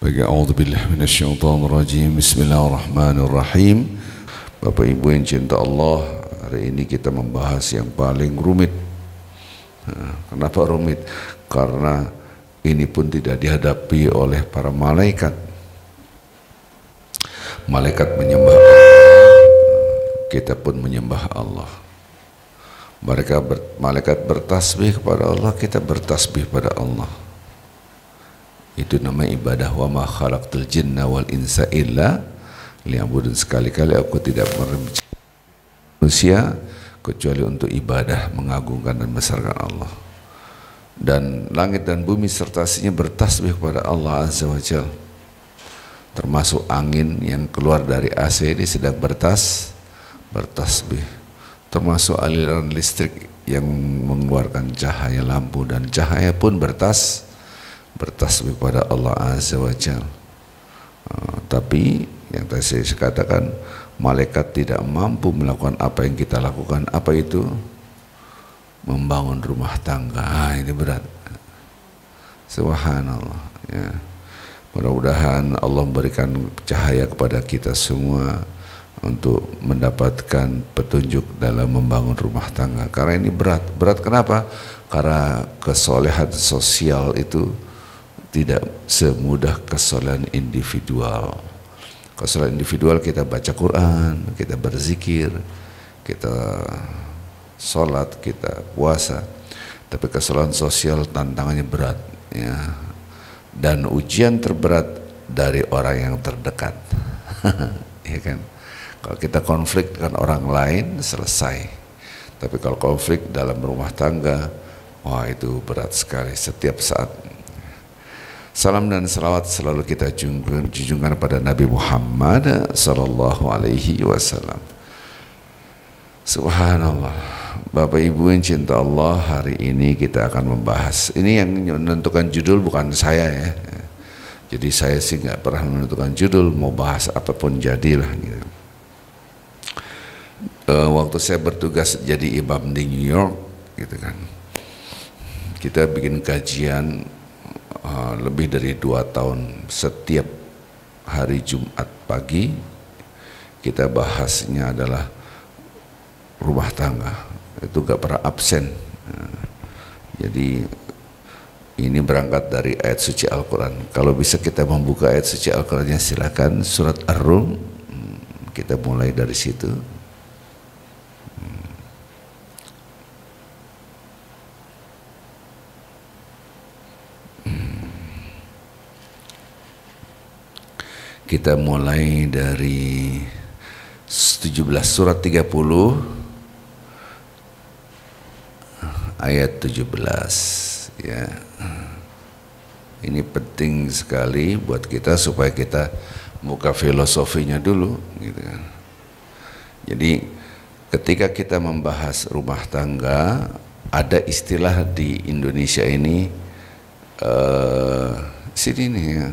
Baik, a'udzubillahi minasyaitonirrajim. Bismillahirrahmanirrahim. Bapak Ibu yang cinta Allah, hari ini kita membahas yang paling rumit. Kenapa rumit? Karena ini pun tidak dihadapi oleh para malaikat. Malaikat menyembah Allah, kita pun menyembah Allah. Malaikat bertasbih kepada Allah, kita bertasbih pada Allah. Itu nama ibadah. Wa ma khalaqtul jinna wal insa illa liya'budun. Sekali-kali aku tidak menciptakan manusia kecuali untuk ibadah, mengagungkan dan membesarkan Allah. Dan langit dan bumi serta isinya bertasbih kepada Allah Azza wa Jalla. Termasuk angin yang keluar dari AC ini sedang bertasbih. Termasuk aliran listrik yang mengeluarkan cahaya lampu dan cahaya pun bertasbih kepada Allah Azza wa Jalla. Tapi yang tadi saya katakan, malaikat tidak mampu melakukan apa yang kita lakukan. Apa itu? Membangun rumah tangga. Ini berat. Subhanallah ya. Mudah-mudahan Allah memberikan cahaya kepada kita semua untuk mendapatkan petunjuk dalam membangun rumah tangga. Karena ini berat. Berat kenapa? Karena kesolehan sosial itu tidak semudah kesolehan individual. Kesolehan individual kita baca Quran, kita berzikir, kita sholat, kita puasa. Tapi kesolehan sosial tantangannya berat ya. Dan ujian terberat dari orang yang terdekat. Ya kan? Kalau kita konflik dengan orang lain selesai. Tapi kalau konflik dalam rumah tangga, wah itu berat sekali setiap saat. Salam dan salawat selalu kita junjungkan pada Nabi Muhammad sallallahu alaihi wasallam. Subhanallah. Bapak Ibu yang cinta Allah, hari ini kita akan membahas. Ini yang menentukan judul bukan saya ya. Jadi saya sih nggak pernah menentukan judul, mau bahas apapun jadilah gitu. Waktu saya bertugas jadi imam di New York gitu kan, kita bikin kajian lebih dari 2 tahun. Setiap hari Jumat pagi kita bahasnya adalah rumah tangga. Itu gak pernah absen. Jadi ini berangkat dari ayat suci Al-Quran. Kalau bisa kita membuka ayat suci Al-Qurannya, silakan surat Ar-Rum. Kita mulai dari situ. Kita mulai dari 17 surat 30 ayat 17 ya. Ini penting sekali buat kita supaya kita buka filosofinya dulu gitu kan. Jadi ketika kita membahas rumah tangga, ada istilah di Indonesia ini sini nih ya.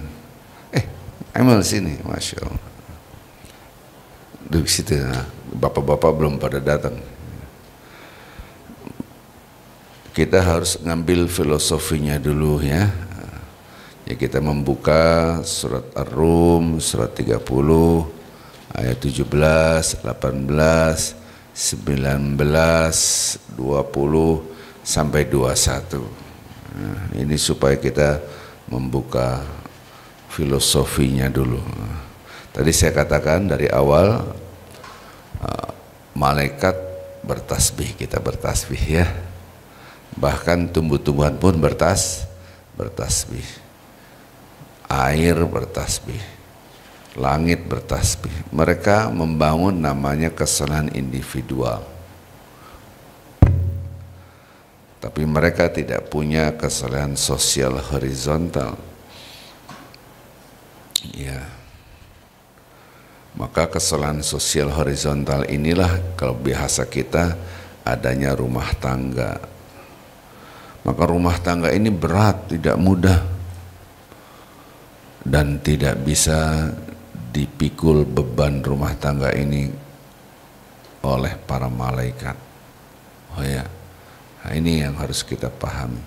Emel sini, Masya Allah. Duduk situ, nah, bapak-bapak belum pada datang. Kita harus ngambil filosofinya dulu ya. Ya kita membuka surat Ar-Rum, surat 30, ayat 17, 18, 19, 20, sampai 21. Nah, ini supaya kita membuka filosofinya dulu. Tadi saya katakan dari awal, malaikat bertasbih, kita bertasbih ya. Bahkan tumbuh-tumbuhan pun bertasbih. Air bertasbih, langit bertasbih. Mereka membangun namanya kesalahan individual. Tapi mereka tidak punya kesalahan sosial horizontal. Ya, maka kesalahan sosial horizontal inilah kalau bahasa kita adanya rumah tangga. Maka rumah tangga ini berat, tidak mudah, dan tidak bisa dipikul beban rumah tangga ini oleh para malaikat. Oh ya, nah ini yang harus kita pahami.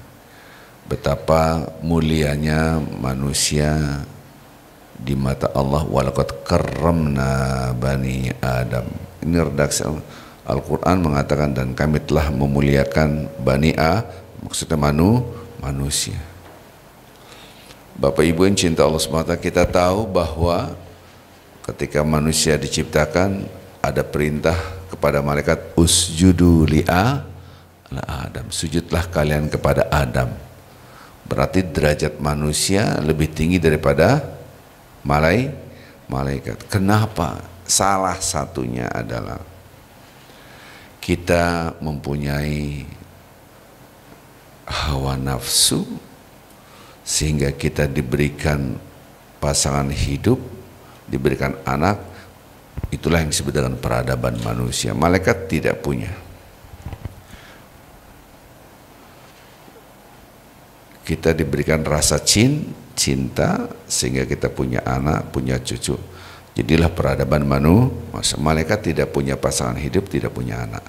Betapa mulianya manusia di mata Allah. Walaqad karramna bani Adam. Ini redaksi Al-Quran mengatakan, dan kami telah memuliakan bani maksudnya manusia. Bapak Ibu yang cinta Allah SWT, kita tahu bahwa ketika manusia diciptakan ada perintah kepada malaikat, usjudu li'a Adam, sujudlah kalian kepada Adam. Berarti derajat manusia lebih tinggi daripada malaikat. Kenapa? Salah satunya adalah kita mempunyai hawa nafsu, sehingga kita diberikan pasangan hidup, diberikan anak. Itulah yang disebut dengan peradaban manusia. Malaikat tidak punya. Kita diberikan rasa cinta sehingga kita punya anak, punya cucu. Jadilah peradaban manusia. Malaikat tidak punya pasangan hidup, tidak punya anak.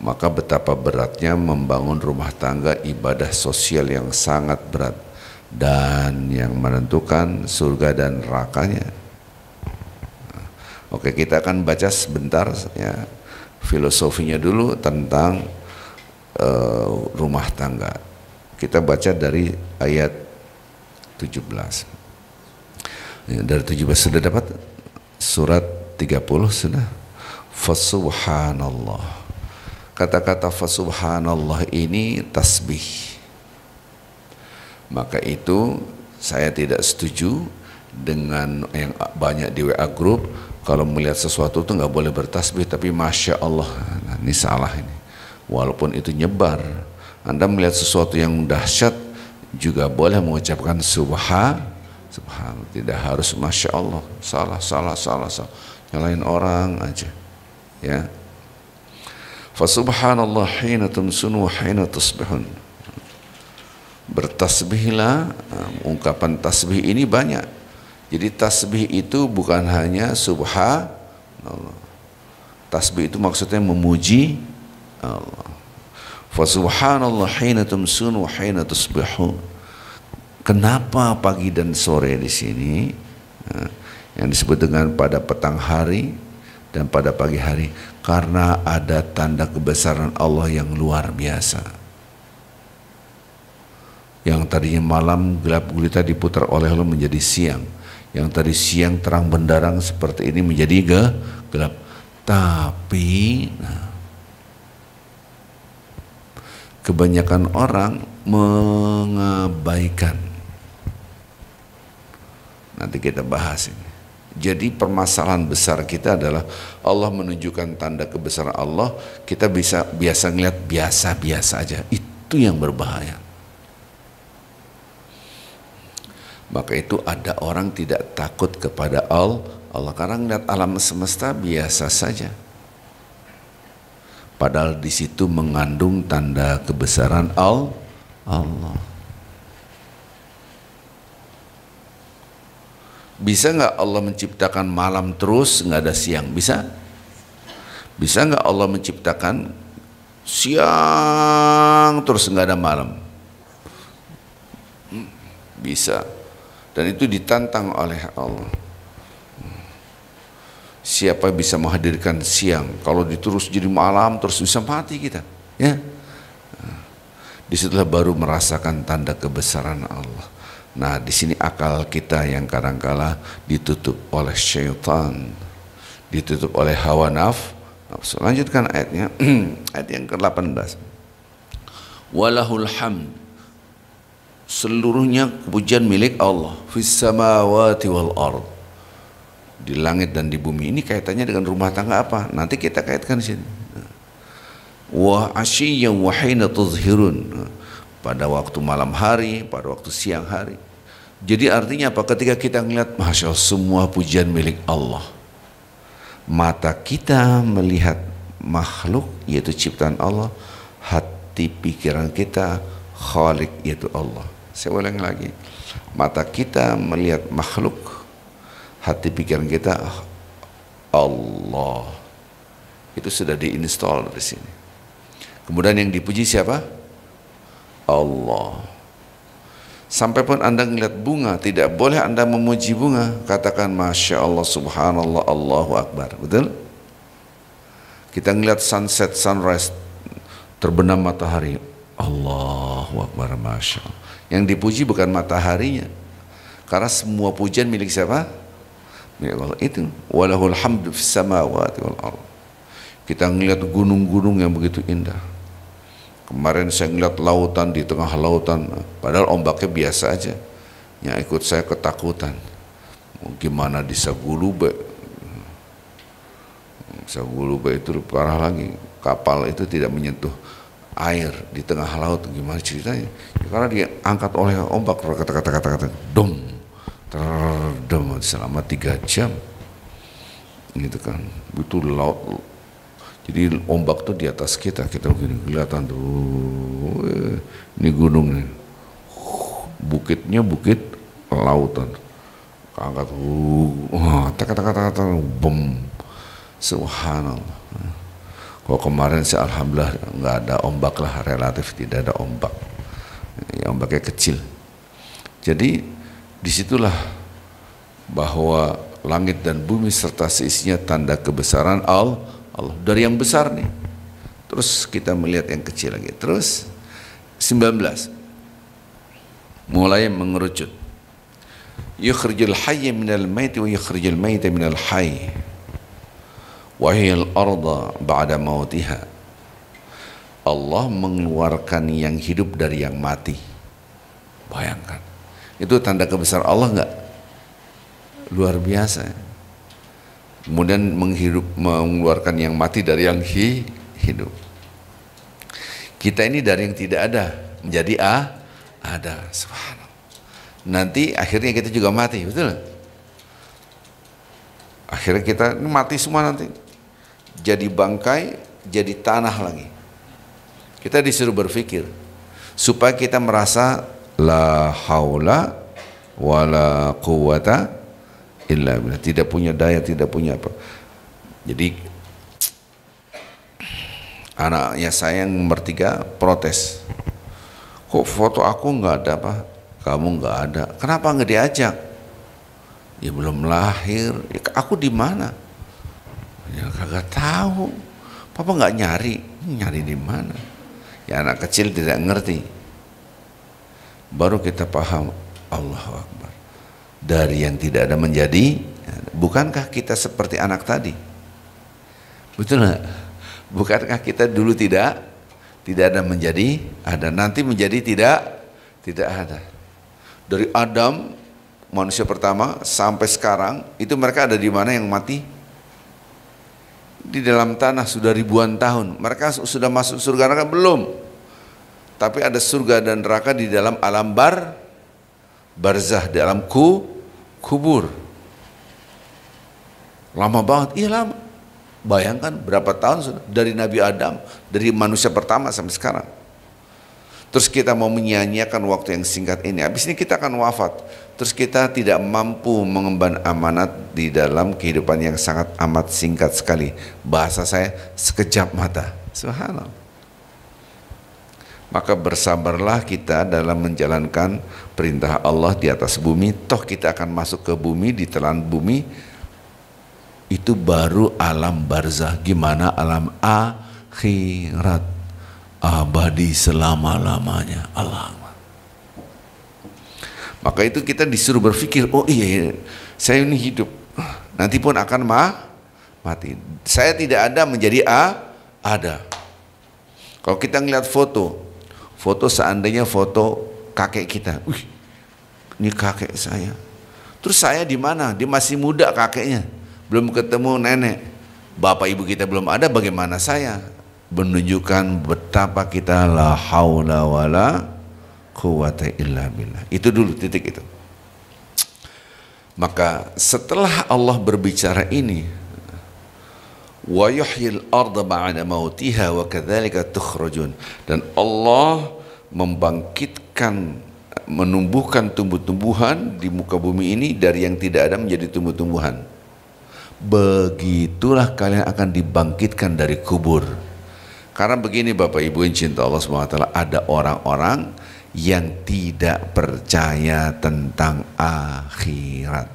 Maka betapa beratnya membangun rumah tangga, ibadah sosial yang sangat berat, dan yang menentukan surga dan nerakanya. Oke, kita akan baca sebentar ya filosofinya dulu tentang rumah tangga. Kita baca dari ayat 17. Ya, dari 17 sudah dapat? Surat 30 sudah. Fasubhanallah. Kata-kata fasubhanallah ini tasbih. Maka itu saya tidak setuju dengan yang banyak di WA group, kalau melihat sesuatu itu nggak boleh bertasbih, tapi Masya Allah. Nah, ini salah ini. Walaupun itu nyebar, Anda melihat sesuatu yang dahsyat juga boleh mengucapkan subhan, tidak harus Masya Allah. Salah. Nyalain orang aja. Ya. Fasubhanallah hina tumsun wa hina tusbihun. Bertasbihlah. Ungkapan tasbih ini banyak. Jadi tasbih itu bukan hanya subhanallah. Tasbih itu maksudnya memuji Allah. Fasubhanallah hina tumsun wa hina tusbihun. Kenapa pagi dan sore di sini? Yang disebut dengan pada petang hari dan pada pagi hari, karena ada tanda kebesaran Allah yang luar biasa. Yang tadinya malam gelap gulita diputar oleh Allah menjadi siang. Yang tadi siang terang benderang seperti ini menjadi gelap. Tapi kebanyakan orang mengabaikan. Nanti kita bahas ini. Jadi permasalahan besar kita adalah Allah menunjukkan tanda kebesaran Allah, kita biasa ngeliat biasa-biasa aja. Itu yang berbahaya. Maka itu ada orang tidak takut kepada Allah karena ngeliat alam semesta biasa saja. Padahal di situ mengandung tanda kebesaran Allah. Bisa nggak Allah menciptakan malam terus nggak ada siang? Bisa? Bisa nggak Allah menciptakan siang terus nggak ada malam? Bisa. Dan itu ditantang oleh Allah. Siapa bisa menghadirkan siang? Kalau diterus jadi malam terus bisa mati kita, ya. Disitulah baru merasakan tanda kebesaran Allah. Nah, di sini akal kita yang kadangkala ditutup oleh syaitan, ditutup oleh hawa nafsu. Lanjutkan ayatnya, ayat yang ke-18. Walahul hamd, seluruhnya pujian milik Allah, fis samawati wal ard, di langit dan di bumi. Ini kaitannya dengan rumah tangga apa? Nanti kita kaitkan di sini. Wa asyiyyan wa hina tuzhirun, pada waktu malam hari, pada waktu siang hari. Jadi artinya apa? Ketika kita melihat, Masya Allah, semua pujian milik Allah. Mata kita melihat makhluk, yaitu ciptaan Allah. Hati pikiran kita Khalik, yaitu Allah. Saya ulang lagi. Mata kita melihat makhluk, hati pikiran kita Allah. Itu sudah diinstal di sini. Kemudian yang dipuji siapa? Allah. Sampai pun Anda ngelihat bunga, tidak boleh Anda memuji bunga. Katakan Masya Allah, Subhanallah, Allahu Akbar. Betul? Kita ngelihat sunset, sunrise, terbenam matahari. Allahu Akbar, Masya Allah. Yang dipuji bukan mataharinya. Karena semua pujian milik siapa? Milik Allah. Itu. Walahul hamdu fis samawati wal ardh. Kita ngelihat gunung-gunung yang begitu indah. Kemarin saya ngeliat lautan, di tengah lautan, padahal ombaknya biasa aja. Yang ikut saya ketakutan. Gimana di Sagulube? Sagulube itu parah lagi. Kapal itu tidak menyentuh air di tengah laut. Gimana ceritanya? Ya, karena dia angkat oleh ombak, kata-kata, dom, terdom selama 3 jam. Gitu kan? Itu laut. Jadi ombak tuh di atas kita begini kelihatan tuh, ini gunung nih, bukitnya bukit lautan, angkat, kata-kata, bom, subhanallah. Kalau kemarin sih alhamdulillah nggak ada ombak lah, relatif tidak ada ombak, ya, ombaknya kecil. Jadi disitulah bahwa langit dan bumi serta seisinya tanda kebesaran Allah. Dari yang besar nih, terus kita melihat yang kecil lagi, terus 19 mulai mengerucut. Yukhrijul hayya minal maiti wa yukhrijul maita minal hayy wa hiyal arda ba'da mautiha. Allah mengeluarkan yang hidup dari yang mati. Bayangkan, itu tanda kebesaran Allah enggak? Luar biasa. Kemudian mengeluarkan yang mati dari yang hidup. Kita ini dari yang tidak ada menjadi ada. Subhanallah. Nanti akhirnya kita juga mati, betul? Akhirnya kita mati semua nanti. Jadi bangkai, jadi tanah lagi. Kita disuruh berpikir supaya kita merasa la haula wala quwata illa billah, tidak punya daya, tidak punya apa. Jadi anaknya saya yang nomor 3 protes, kok foto aku nggak ada apa, kamu nggak ada, kenapa nggak diajak? Ya belum lahir, ya, aku di mana? Ya kagak tahu, papa nggak nyari di mana? Ya anak kecil tidak ngerti. Baru kita paham, Allahu Akbar. Dari yang tidak ada menjadi, bukankah kita seperti anak tadi? Betul nggak? Bukankah kita dulu tidak ada menjadi ada, nanti menjadi tidak ada. Dari Adam manusia pertama sampai sekarang itu mereka ada di mana yang mati? Di dalam tanah sudah ribuan tahun. Mereka sudah masuk surga neraka belum? Tapi ada surga dan neraka di dalam alam barzah, dalam kubur. Lama banget, iya lama. Bayangkan berapa tahun sudah dari Nabi Adam, dari manusia pertama sampai sekarang. Terus kita mau menyanyiakan waktu yang singkat ini, habis ini kita akan wafat. Terus kita tidak mampu mengemban amanat di dalam kehidupan yang sangat amat singkat sekali. Bahasa saya sekejap mata. Subhanallah. Maka bersabarlah kita dalam menjalankan perintah Allah di atas bumi. Toh kita akan masuk ke bumi, ditelan bumi. Itu baru alam barzah. Gimana alam akhirat? Abadi selama-lamanya. Allah. Maka itu kita disuruh berpikir, oh iya, saya ini hidup, nanti pun akan mati. Saya tidak ada menjadi ada. Kalau kita ngeliat foto seandainya foto kakek kita, wih, ini kakek saya. Terus saya di mana? Dia masih muda kakeknya, belum ketemu nenek. Bapak ibu kita belum ada, bagaimana saya? Menunjukkan betapa kita la haula wala quwata illa billah. Itu dulu titik itu. Maka setelah Allah berbicara ini, wa yuhyil arda ba'da mautiha wa kadzalika tukhrajun, dan Allah membangkitkan, menumbuhkan tumbuh-tumbuhan di muka bumi ini dari yang tidak ada menjadi tumbuh-tumbuhan. Begitulah kalian akan dibangkitkan dari kubur. Karena begini Bapak Ibu yang cinta Allah SWT, ada orang-orang yang tidak percaya tentang akhirat.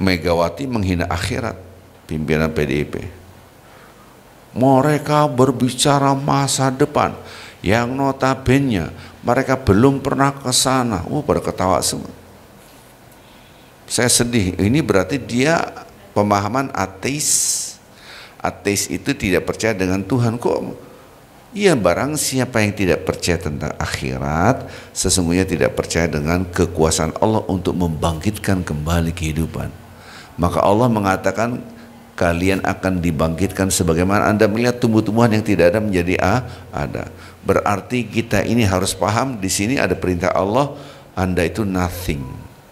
Megawati menghina akhirat, pimpinan PDIP. Mereka berbicara masa depan yang notabene mereka belum pernah ke sana. Pada ketawa semua. Saya sedih. Ini berarti dia pemahaman ateis. Ateis itu tidak percaya dengan Tuhan. Kok? Iya, barang siapa yang tidak percaya tentang akhirat, sesungguhnya tidak percaya dengan kekuasaan Allah untuk membangkitkan kembali kehidupan. Maka Allah mengatakan kalian akan dibangkitkan sebagaimana Anda melihat tumbuh-tumbuhan yang tidak ada menjadi ada. Berarti kita ini harus paham, di sini ada perintah Allah, Anda itu nothing.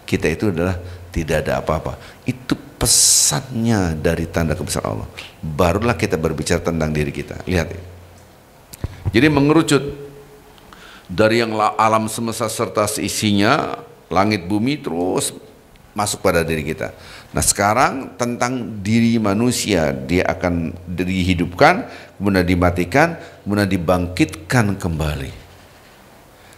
Kita itu adalah tidak ada apa-apa. Itu pesannya dari tanda kebesaran Allah. Barulah kita berbicara tentang diri kita. Lihat ya. Jadi mengerucut dari yang alam semesta serta seisinya, langit bumi, terus masuk pada diri kita. Nah sekarang tentang diri manusia, dia akan dihidupkan, kemudian dimatikan, kemudian dibangkitkan kembali.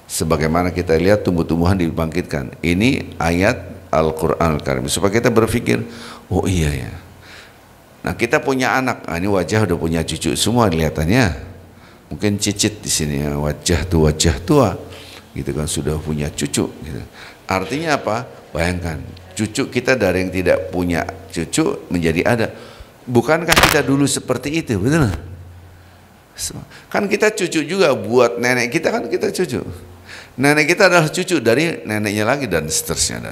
Sebagaimana kita lihat tumbuh-tumbuhan dibangkitkan. Ini ayat Al-Quran Al-Karim, supaya kita berpikir, oh iya ya. Nah kita punya anak, ini wajah udah punya cucu semua kelihatannya. Mungkin cicit di sini ya, wajah tua, gitu kan, sudah punya cucu. Gitu. Artinya apa? Bayangkan, cucu kita dari yang tidak punya cucu menjadi ada. Bukankah kita dulu seperti itu, betul? Kan kita cucu juga buat nenek kita, kan kita cucu. Nenek kita adalah cucu dari neneknya lagi dan seterusnya.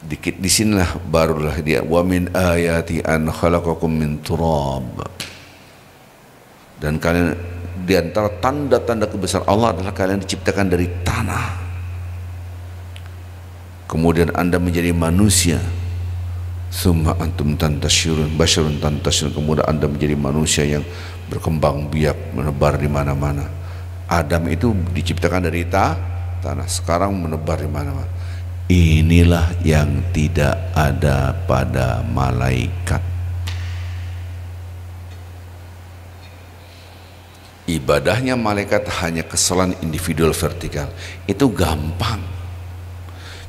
Dikit di sinilah barulah dia wa min ayati an khalaqakum min turab. Dan kalian, di antara tanda-tanda kebesaran Allah adalah kalian diciptakan dari tanah. Kemudian Anda menjadi manusia. Summa antum tantashirun basyarun tantashirun. Kemudian Anda menjadi manusia yang berkembang biak, menebar di mana-mana. Adam itu diciptakan dari tanah. Sekarang menebar di mana-mana. Inilah yang tidak ada pada malaikat. Ibadahnya malaikat hanya kesalahan individual vertikal. Itu gampang.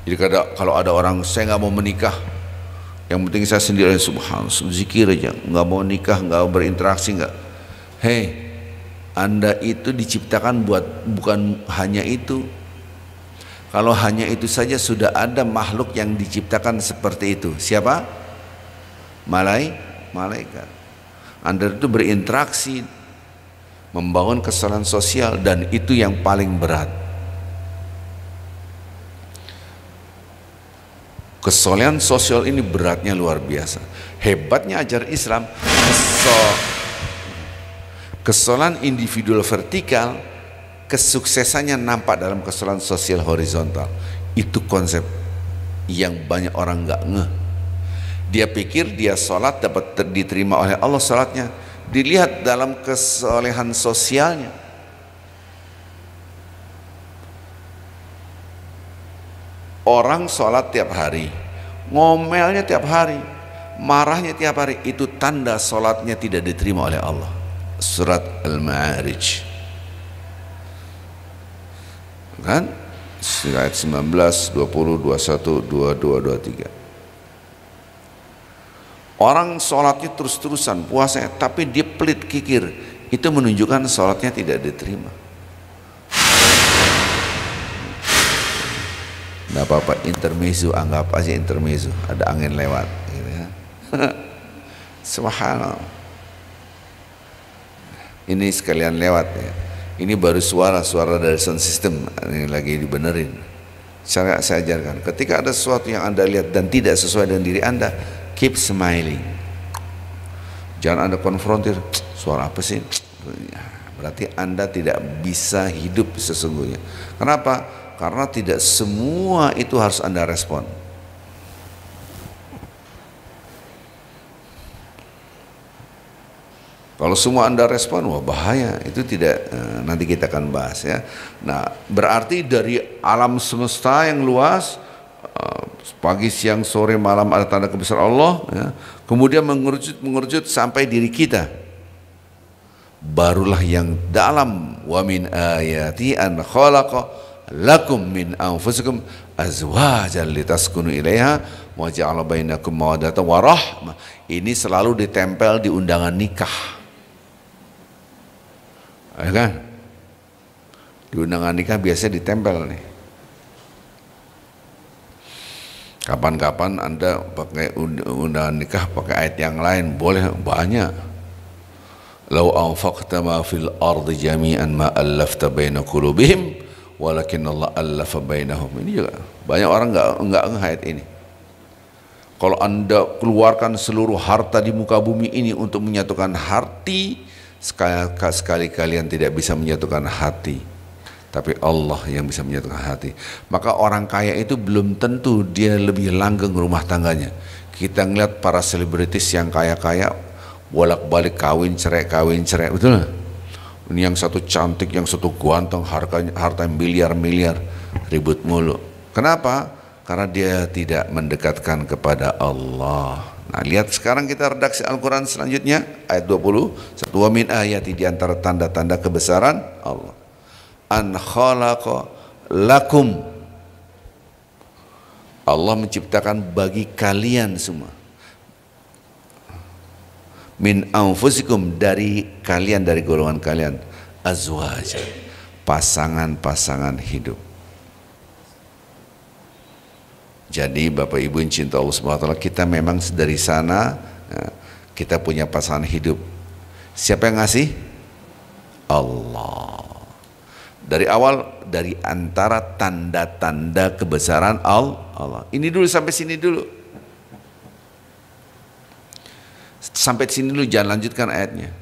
Jadi kalau ada orang, saya nggak mau menikah, yang penting saya sendiri, subhanallah, zikir aja, nggak mau nikah, nggak mau berinteraksi, nggak. Hei, Anda itu diciptakan bukan hanya itu. Kalau hanya itu saja, sudah ada makhluk yang diciptakan seperti itu. Siapa? Malaikat. Anda itu berinteraksi, membangun kesalahan sosial, dan itu yang paling berat. Kesalahan sosial ini beratnya luar biasa. Hebatnya ajaran Islam, kesalahan individual vertikal, kesuksesannya nampak dalam kesalahan sosial horizontal. Itu konsep yang banyak orang nggak ngeh. Dia pikir dia sholat dapat diterima oleh Allah sholatnya. Dilihat dalam kesolehan sosialnya. Orang sholat tiap hari, ngomelnya tiap hari, marahnya tiap hari, itu tanda sholatnya tidak diterima oleh Allah. Surat Al-Ma'arij, kan? Ayat 19, 20, 21, 22, 23. Orang sholatnya terus-terusan, puasanya, tapi dia pelit kikir, itu menunjukkan sholatnya tidak diterima. Nggak apa-apa, intermezzo, anggap aja intermezzo, ada angin lewat, gitu ya. Subhanallah. Ini sekalian lewat ya. Ini baru suara dari sound system, ini lagi dibenerin. Saya ajarkan, ketika ada sesuatu yang Anda lihat dan tidak sesuai dengan diri Anda, keep smiling. Jangan Anda konfrontir, suara apa sih? Berarti Anda tidak bisa hidup sesungguhnya. Kenapa? Karena tidak semua itu harus Anda respon. Kalau semua Anda respon, wah bahaya. Itu tidak, nanti kita akan bahas ya. Nah, berarti dari alam semesta yang luas, pagi, siang, sore, malam ada tanda kebesaran Allah ya. Kemudian mengerucut sampai diri kita. barulah yang dalam. Wa min ayati an khalaqa lakum min anfusikum azwajan litaskunu ilaiha wa ja'ala bainakum mawaddatan wa rahmah. Ini selalu ditempel di undangan nikah, ya kan? Di undangan nikah biasanya ditempel nih. Kapan-kapan Anda pakai undangan nikah pakai ayat yang lain, boleh, banyak. Lau anfaqta ma fil ardi jami'an ma allafta baina qulubihim walakin Allah allafa bainahum. Ini juga banyak orang enggak ayat ini. Kalau Anda keluarkan seluruh harta di muka bumi ini untuk menyatukan hati, sekali kalian tidak bisa menyatukan hati, tapi Allah yang bisa menyatukan hati. Maka orang kaya itu belum tentu dia lebih langgeng rumah tangganya. Kita ngeliat para selebritis yang kaya-kaya bolak-balik kawin cerai, betul nggak? Ini yang satu cantik, yang satu ganteng, harta miliar-miliar, ribut mulu. Kenapa? Karena dia tidak mendekatkan kepada Allah. Nah, lihat sekarang kita redaksi Al-Quran selanjutnya, ayat 20. Wa min ayati, di antara tanda-tanda kebesaran Allah, an khalaqa lakum, Allah menciptakan bagi kalian semua, min anfusikum, dari kalian, dari golongan kalian, azwaja, pasangan-pasangan hidup. Jadi Bapak Ibu yang cinta Allah Subhanahu wa taala, kita memang dari sana kita punya pasangan hidup. Siapa yang ngasih? Allah. Dari awal, dari antara tanda-tanda kebesaran Allah. Ini dulu, sampai sini dulu. Sampai sini dulu, jangan lanjutkan ayatnya.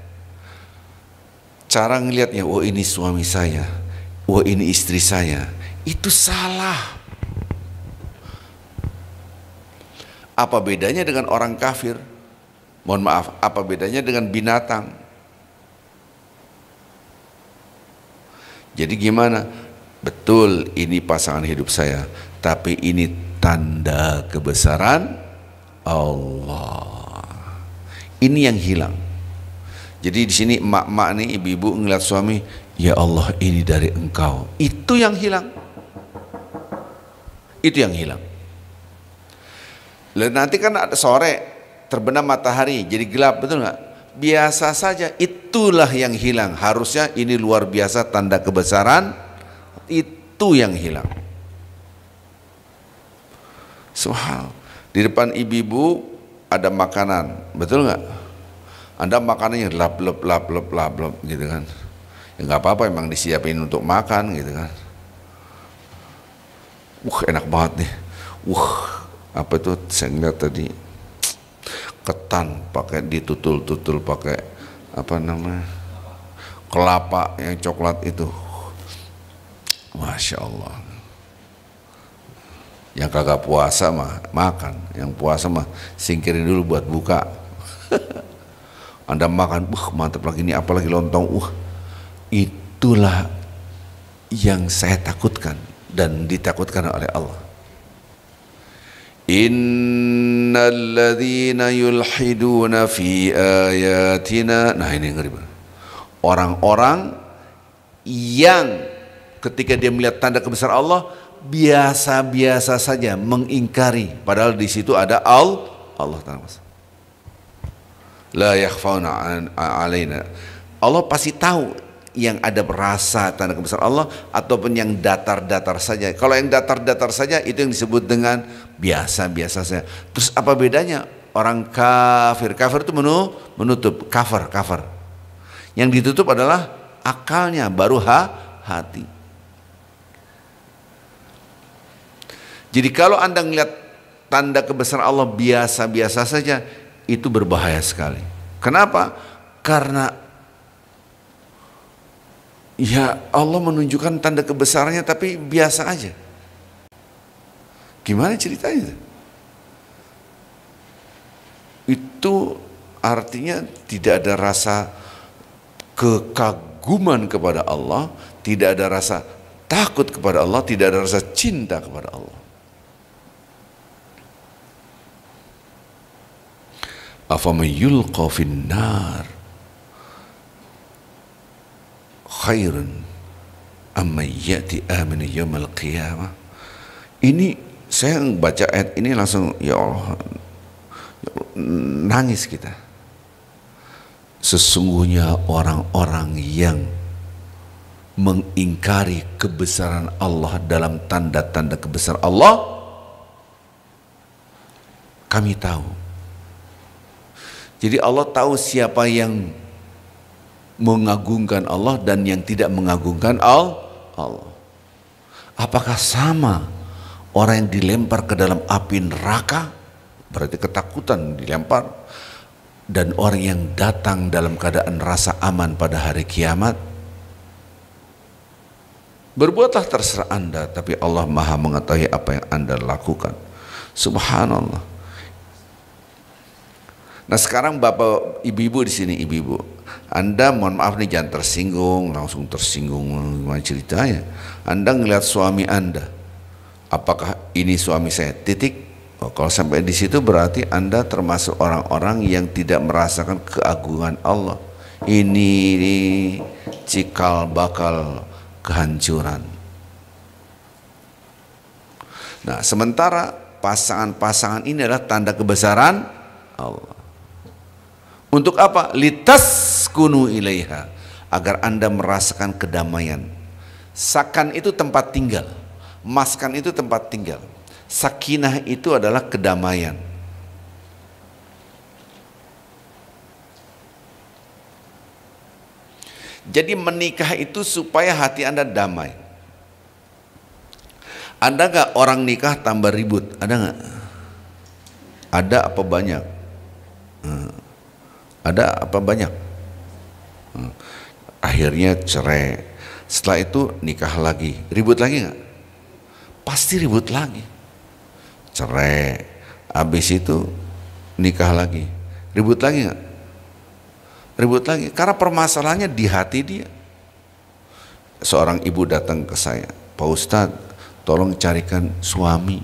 Cara ngelihatnya, oh ini suami saya, oh ini istri saya, itu salah. Apa bedanya dengan orang kafir? Mohon maaf, apa bedanya dengan binatang? Jadi gimana? Betul, ini pasangan hidup saya, tapi ini tanda kebesaran Allah. Ini yang hilang. Jadi di sini emak-emak nih, ibu-ibu ngeliat suami, ya Allah ini dari engkau. Itu yang hilang. Itu yang hilang. Lalu nanti kan ada sore, terbenam matahari, jadi gelap, betul nggak? Biasa saja, itulah yang hilang. Harusnya ini luar biasa tanda kebesaran, itu yang hilang. Subhanallah. Di depan ibu-ibu ada makanan, betul nggak? Anda makanannya lap gitu kan? Ya nggak apa-apa, emang disiapin untuk makan gitu kan? Enak banget nih. Apa tuh saya ngeliat tadi, ketan pakai ditutul-tutul pakai apa namanya, kelapa yang coklat itu, Masya Allah. Yang kagak puasa mah makan, yang puasa mah singkirin dulu buat buka. Anda makan, mantap lagi ini, apalagi lontong, itulah yang saya takutkan dan ditakutkan oleh Allah. Innalladzina yulhiduna fi ayatina. Nah ini ngeri banget. Orang-orang yang ketika dia melihat tanda kebesaran Allah biasa-biasa saja mengingkari, padahal di situ ada Allah Ta'ala. La yakhfauna alaina. Allah pasti tahu yang ada rasa tanda kebesaran Allah ataupun yang datar-datar saja. Kalau yang datar-datar saja itu yang disebut dengan biasa-biasa saja. Terus apa bedanya? Orang kafir itu menutup, cover. Yang ditutup adalah akalnya, baru hati. Jadi kalau Anda melihat tanda kebesaran Allah biasa-biasa saja, itu berbahaya sekali. Kenapa? Karena ya Allah menunjukkan tanda kebesarannya tapi biasa aja. Gimana ceritanya? Itu artinya tidak ada rasa kekaguman kepada Allah, tidak ada rasa takut kepada Allah, tidak ada rasa cinta kepada Allah. Afaman yulqa finnar. khairun amma ya'ti amin yaumil qiyamah. Ini saya baca ayat ini langsung ya Allah, nangis kita. Sesungguhnya orang-orang yang mengingkari kebesaran Allah dalam tanda-tanda kebesaran Allah, kami tahu. Jadi Allah tahu siapa yang mengagungkan Allah dan yang tidak mengagungkan Allah. Apakah sama orang yang dilempar ke dalam api neraka, berarti ketakutan dilempar, dan orang yang datang dalam keadaan rasa aman pada hari kiamat? Berbuatlah terserah Anda, tapi Allah Maha mengetahui apa yang Anda lakukan. Subhanallah. Nah sekarang bapak ibu-ibu di sini, ibu-ibu, Anda mohon maaf nih jangan tersinggung, langsung tersinggung gimana ceritanya. Anda ngelihat suami Anda, apakah ini suami saya? Titik. Oh, kalau sampai di situ berarti Anda termasuk orang-orang yang tidak merasakan keagungan Allah. Ini cikal bakal kehancuran. Nah, sementara pasangan-pasangan ini adalah tanda kebesaran Allah. Untuk apa? Litaskunu ilaiha, agar Anda merasakan kedamaian. Sakan itu tempat tinggal, maskan itu tempat tinggal. Sakinah itu adalah kedamaian. Jadi menikah itu supaya hati Anda damai. Ada gak orang nikah tambah ribut? Ada gak? Ada apa banyak? Ada apa banyak? Akhirnya cerai. Setelah itu nikah lagi. Ribut lagi gak? Pasti ribut lagi. Cerai. Habis itu nikah lagi. Ribut lagi gak? Ribut lagi, karena permasalahannya di hati dia. Seorang ibu datang ke saya, Pak Ustadz, tolong carikan suami.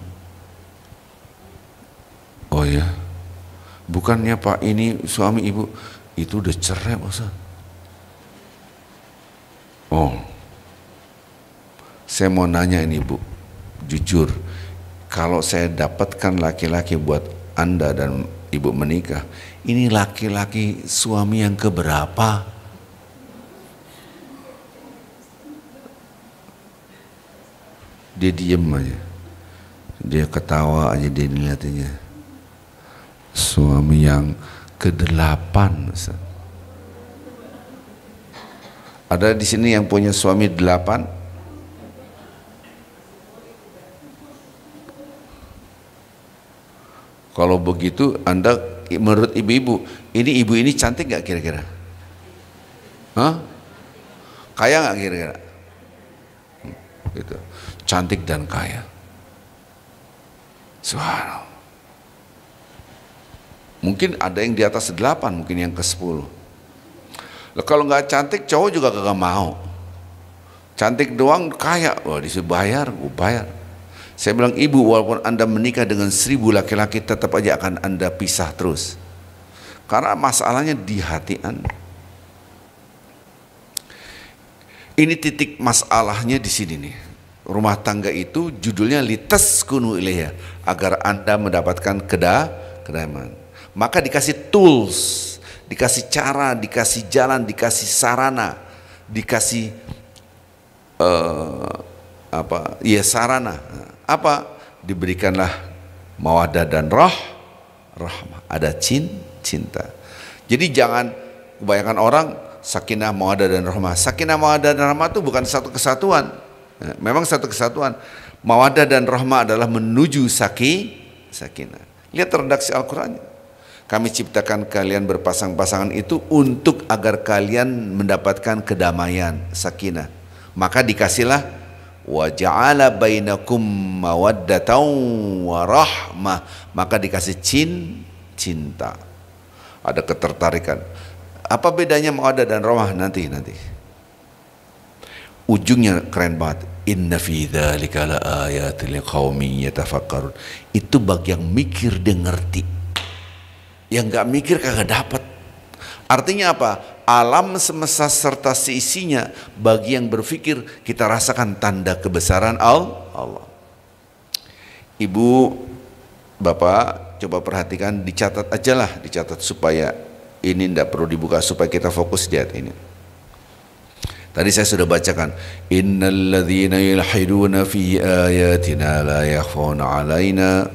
Oh ya, bukannya Pak ini suami ibu itu udah cerai Pak Ustadz. Oh, saya mau nanya ini Bu, jujur, kalau saya dapatkan laki-laki buat Anda dan ibu menikah, ini laki-laki suami yang keberapa? Dia diem aja, dia ketawa aja, dia ngeliatinnya. Suami yang ke-8. Ada di sini yang punya suami 8? Kalau begitu Anda, menurut ibu-ibu, ini ibu ini cantik gak kira-kira? Hah? Kaya gak kira-kira? Gitu. Cantik dan kaya. Subhanallah. Mungkin ada yang di atas 8, mungkin yang ke-10. Kalau nggak cantik, cowok juga kagak mau. Cantik doang kaya, wah disuruh bayar, gue bayar. Saya bilang, ibu, walaupun Anda menikah dengan 1000 laki-laki, tetap aja akan Anda pisah terus. Karena masalahnya di hati Anda. Ini titik masalahnya di sini nih. Rumah tangga itu judulnya litaskunu ilaiha, agar Anda mendapatkan kedamaian. Maka dikasih tools, dikasih cara, dikasih jalan, dikasih sarana, dikasih sarana. Apa? Diberikanlah mawaddah dan rahmah. Ada cinta. Jadi jangan kebanyakan orang sakinah, mawaddah dan rahmah. Sakinah, mawaddah dan rahmah itu bukan satu kesatuan. Memang satu kesatuan. Mawaddah dan rahmah adalah menuju sakinah. Lihat redaksi Al-Qur'annya. Kami ciptakan kalian berpasang-pasangan itu untuk agar kalian mendapatkan kedamaian, sakinah. Maka dikasihlah wa ja'ala bainakum mawaddatan wa rahmah, maka dikasih cinta. Ada ketertarikan. Apa bedanya mawaddah dan rahmah nanti? Ujungnya keren banget. Inna fi dzalika laayatil liqaumin yatafakkarun. Itu bagi yang mikir dan ngerti. Yang nggak mikir kagak dapat. Artinya apa? alam semesta serta seisinya. Bagi yang berpikir, kita rasakan tanda kebesaran Allah. Ibu, bapak, coba perhatikan, dicatat aja lah, dicatat supaya ini tidak perlu dibuka, supaya kita fokus lihat ini. Tadi saya sudah bacakan, innalladzina yulhiduna fi ayatina la yakhfawna alaina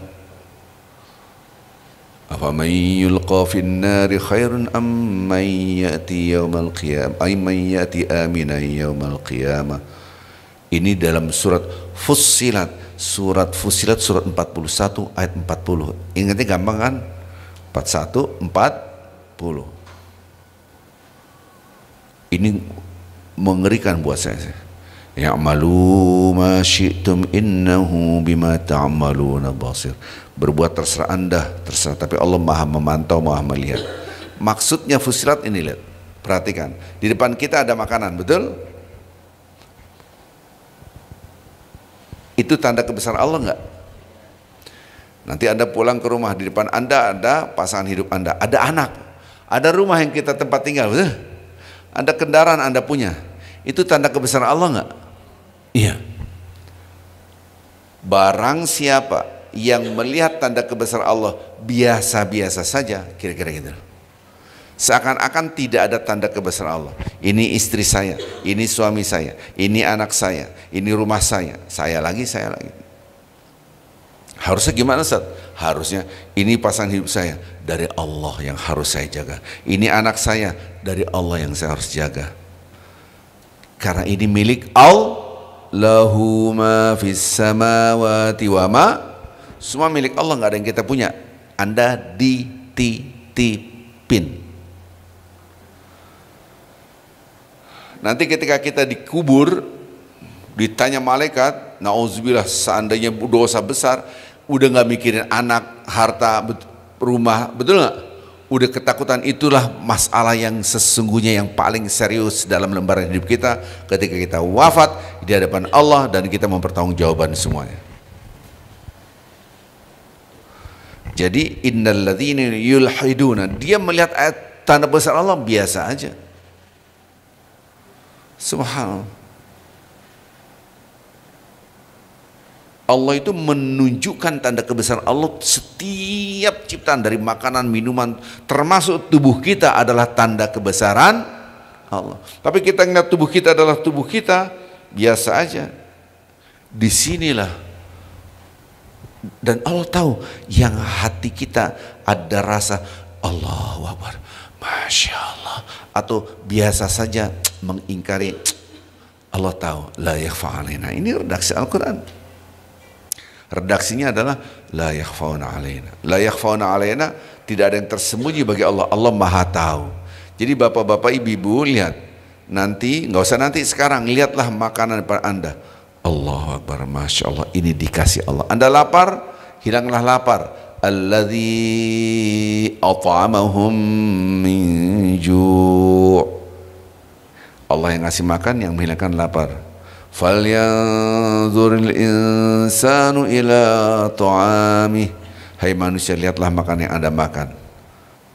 afaman yulqa fin nari khairun am man ya'ti yaumal qiyamah ay man ya'ti aminan yaumal qiyamah. Ini dalam surat Fussilat, surat 41 ayat 40. Ingatnya gampang kan? 41 40. Ini mengerikan buat saya. Ya'malu ma syi'tum innahu bima ta'maluna basir. Berbuat terserah Anda, terserah, tapi Allah Maha memantau, Maha melihat. Maksudnya Fussilat ini, lihat, perhatikan. Di depan kita ada makanan, betul? Itu tanda kebesaran Allah enggak? Nanti Anda pulang ke rumah, di depan Anda ada pasangan hidup Anda, ada anak, ada rumah yang kita tempat tinggal, betul? Ada kendaraan Anda punya. Itu tanda kebesaran Allah enggak? Iya. Barang siapa yang melihat tanda kebesaran Allah biasa-biasa saja, kira-kira gitu, seakan-akan tidak ada tanda kebesaran Allah. Ini istri saya, ini suami saya, ini anak saya, ini rumah saya lagi. Harusnya gimana, Ustaz? Harusnya ini pasangan hidup saya dari Allah yang harus saya jaga. Ini anak saya dari Allah yang saya harus jaga. Karena ini milik Allah. Lahu ma fis samawati wa ma, semua milik Allah, nggak ada yang kita punya. Anda dititipin. Nanti ketika kita dikubur, ditanya malaikat, nauzubillah, seandainya dosa besar, udah nggak mikirin anak, harta, rumah, betul nggak? Udah ketakutan. Itulah masalah yang sesungguhnya yang paling serius dalam lembaran hidup kita ketika kita wafat di hadapan Allah dan kita mempertanggungjawabkan semuanya. Jadi innalladzina yulhiduna, dia melihat ayat tanda besar Allah biasa aja. Subhanallah. Allah itu menunjukkan tanda kebesaran Allah. Setiap ciptaan, dari makanan, minuman, termasuk tubuh kita adalah tanda kebesaran Allah. Tapi kita ingat tubuh kita adalah tubuh kita biasa aja. Disinilah, dan Allah tahu yang hati kita ada rasa Allahu Akbar, Masya Allah, atau biasa saja mengingkari. Allah tahu, la yakhfa alaina. Ini redaksi Al-Quran. Redaksinya adalah la yakhfauna alaina. La yakhfauna alaina, tidak ada yang tersembunyi bagi Allah. Allah Maha tahu. Jadi bapak-bapak, ibu-ibu, lihat. Nanti, nggak usah nanti, sekarang lihatlah makanan depan Anda. Allahu Akbar, Masya Allah, ini dikasih Allah. Anda lapar, hilanglah lapar. Alladzi at'amahum min ju'. Allah yang ngasih makan, yang menghilangkan lapar. Falyanzuril insanu ila ta'amih. Hai manusia, lihatlah makan yang Anda makan.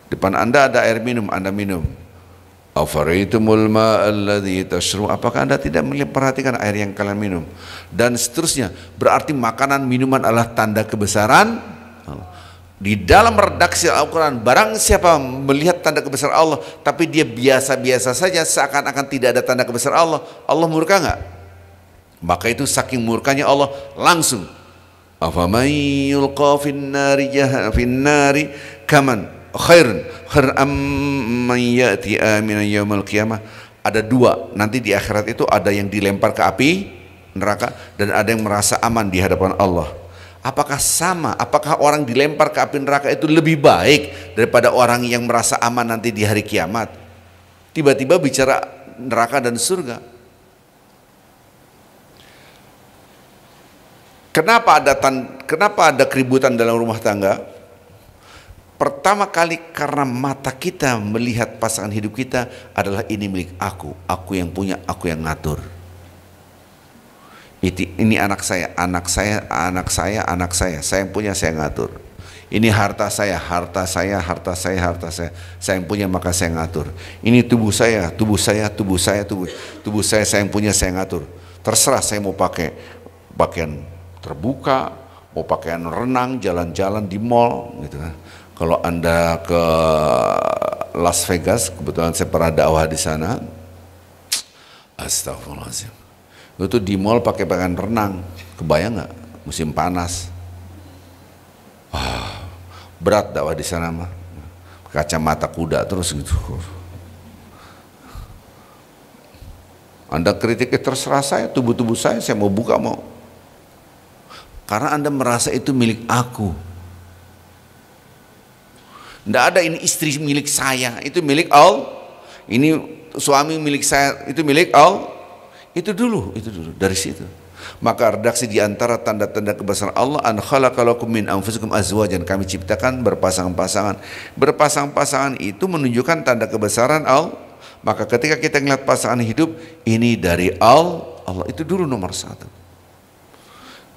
Depan Anda ada air minum, Anda minum. Afaraitumul ma'alladzi tashru. Apakah Anda tidak memperhatikan air yang kalian minum? Dan seterusnya. Berarti makanan, minuman adalah tanda kebesaran Allah. Di dalam redaksi Al-Quran, barang siapa melihat tanda kebesaran Allah tapi dia biasa-biasa saja, seakan-akan tidak ada tanda kebesaran Allah, Allah murka nggak? Maka itu saking murkanya Allah langsung, afaman yulqa fin nari kaman khairun amman ya'ti aminan yaumal qiyamah. Ada dua, nanti di akhirat itu ada yang dilempar ke api neraka dan ada yang merasa aman di hadapan Allah. Apakah sama? Apakah orang dilempar ke api neraka itu lebih baik daripada orang yang merasa aman nanti di hari kiamat? Tiba-tiba bicara neraka dan surga. Kenapa ada keributan dalam rumah tangga? Pertama kali karena mata kita melihat pasangan hidup kita adalah ini milik aku yang punya, aku yang ngatur. Ini anak saya, saya yang punya, saya ngatur. Ini harta saya, harta saya, harta saya, harta saya. Saya yang punya maka saya ngatur. Ini tubuh saya, tubuh saya, tubuh saya, tubuh saya yang punya saya ngatur. Terserah saya mau pakai pakaian terbuka, mau pakaian renang, jalan-jalan di mall, gitu kan. Kalau Anda ke Las Vegas, kebetulan saya pernah dakwah di sana. Astagfirullahaladzim. Itu di mall pakai pakaian renang, kebayang nggak? Musim panas. Wah, berat dakwah di sana mah. Kacamata kuda terus gitu. Anda kritiknya terserah saya, tubuh-tubuh saya mau buka mau. Karena Anda merasa itu milik aku. Tidak ada ini istri milik saya, itu milik Allah. Ini suami milik saya, itu milik Allah. Itu dulu dari situ. Maka redaksi di antara tanda-tanda kebesaran Allah, an khalaqalakum min anfusikum azwajan, kami ciptakan berpasang-pasangan. Berpasang-pasangan itu menunjukkan tanda kebesaran Allah. Maka ketika kita melihat pasangan hidup, ini dari Allah, itu dulu nomor satu.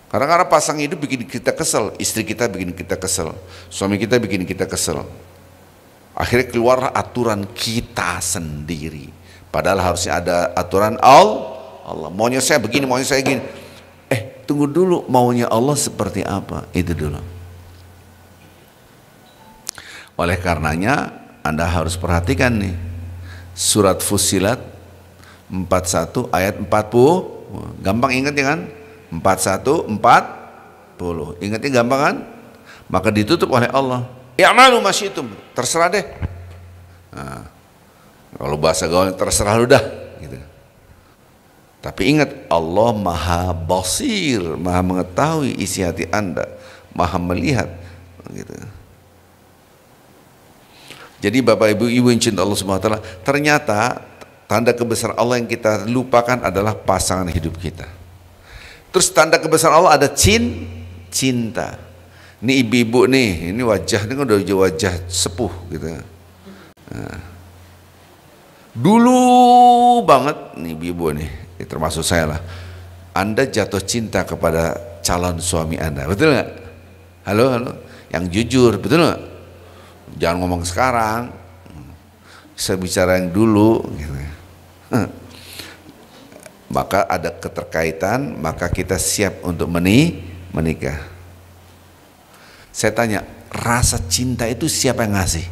Karena pasang hidup bikin kita kesel, istri kita bikin kita kesel, suami kita bikin kita kesel. Akhirnya keluarlah aturan kita sendiri. Padahal harusnya ada aturan Allah. Maunya saya begini, maunya saya gini. Tunggu dulu, maunya Allah seperti apa? Itu dulu. Oleh karenanya Anda harus perhatikan nih, surat Fussilat 41 ayat 40. Gampang ingat ya kan? 41 40. Ingatnya gampang kan? Maka ditutup oleh Allah. I'malu ma syi'tum, terserah deh. Nah, kalau bahasa gaul terserah lu dah gitu. Tapi ingat, Allah maha basir, maha mengetahui isi hati Anda, maha melihat gitu. Jadi Bapak Ibu yang cinta Allah Subhanahu wa taala, ternyata tanda kebesaran Allah yang kita lupakan adalah pasangan hidup kita. Terus tanda kebesaran Allah ada cinta. Ini ibu-ibu nih, ini wajah ini udah wajah sepuh gitu. Nah, dulu banget nih ibu-ibu nih, termasuk saya lah. Anda jatuh cinta kepada calon suami Anda, betul nggak? Halo, yang jujur, betul nggak? Jangan ngomong sekarang. Saya bicara yang dulu. Gitu. Maka ada keterkaitan, maka kita siap untuk menikah. Saya tanya, rasa cinta itu siapa yang ngasih?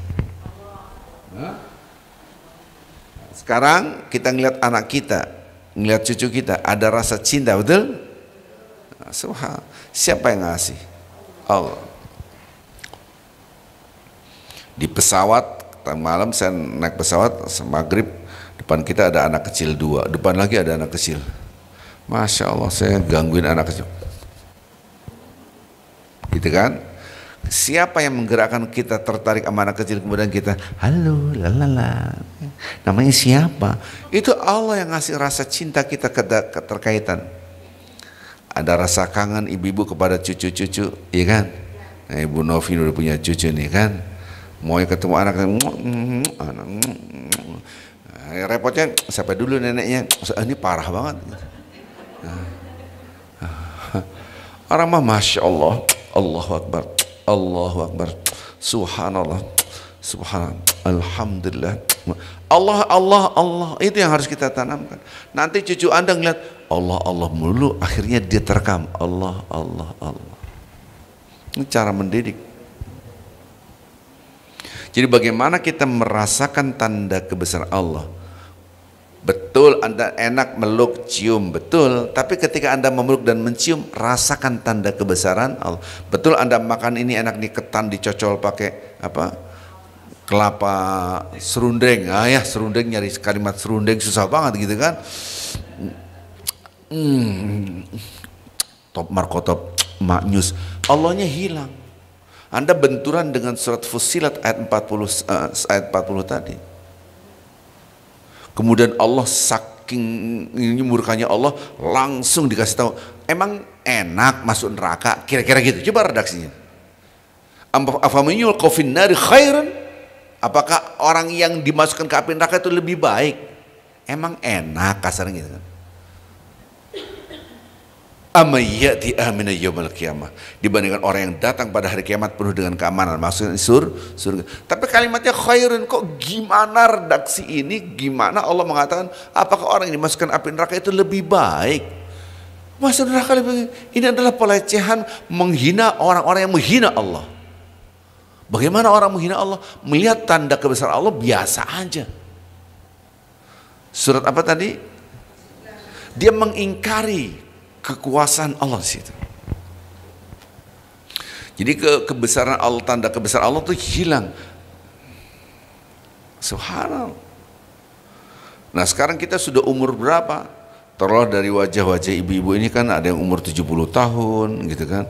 Sekarang kita ngelihat anak kita, ngelihat cucu kita, ada rasa cinta, betul? Siapa yang ngasih? Allah. Di pesawat, malam saya naik pesawat, maghrib, depan kita ada anak kecil 2, depan lagi ada anak kecil. Masya Allah, saya gangguin anak kecil. Gitu kan? Siapa yang menggerakkan kita tertarik sama anak kecil, kemudian kita halo lalala, namanya siapa? Itu Allah yang ngasih rasa cinta kita, keterkaitan. Ada rasa kangen ibu-ibu kepada cucu-cucu, ya kan? Nah, Ibu Novi udah punya cucu nih kan, mau ketemu anak, repotnya siapa dulu neneknya, ini parah banget. Orang mah masya Allah, Allahu Akbar, Allahu Akbar, Subhanallah, Subhanallah, Alhamdulillah, Allah, itu yang harus kita tanamkan. Nanti cucu Anda ngeliat Allah mulu, akhirnya dia terekam Allah. Ini cara mendidik. Jadi bagaimana kita merasakan tanda kebesaran Allah? Betul Anda enak meluk, cium, betul. Tapi ketika Anda memeluk dan mencium, rasakan tanda kebesaran Allah. Betul Anda makan ini enak nih, ketan dicocol pakai apa? Kelapa serundeng. Ya serundeng, nyari kalimat serundeng susah banget gitu kan. Top markotop maknyus. Allahnya hilang. Anda benturan dengan surat Fussilat ayat 40 tadi. Kemudian Allah saking ini murkanya Allah, langsung dikasih tahu, emang enak masuk neraka, kira-kira gitu. Coba redaksinya. Afaman yulqa fin-nari khairan? Apakah orang yang dimasukkan ke api neraka itu lebih baik? Emang enak, kasarnya gitu kan. amma ya'ti amina yaumil qiyamah, dibandingkan orang yang datang pada hari kiamat penuh dengan keamanan, maksudnya surga. Tapi kalimatnya khairun, kok gimana redaksi ini, gimana Allah mengatakan apakah orang yang dimasukkan api neraka itu lebih baik? Masuk neraka lebih, ini adalah pelecehan, menghina orang-orang yang menghina Allah. Bagaimana orang menghina Allah? Melihat tanda kebesaran Allah biasa aja. Surat apa tadi? Dia mengingkari kekuasaan Allah di situ. Jadi kebesaran Allah, tanda kebesaran Allah itu hilang. Subhanallah. Nah, sekarang kita sudah umur berapa? Terlepas dari wajah-wajah ibu-ibu ini kan ada yang umur 70 tahun gitu kan.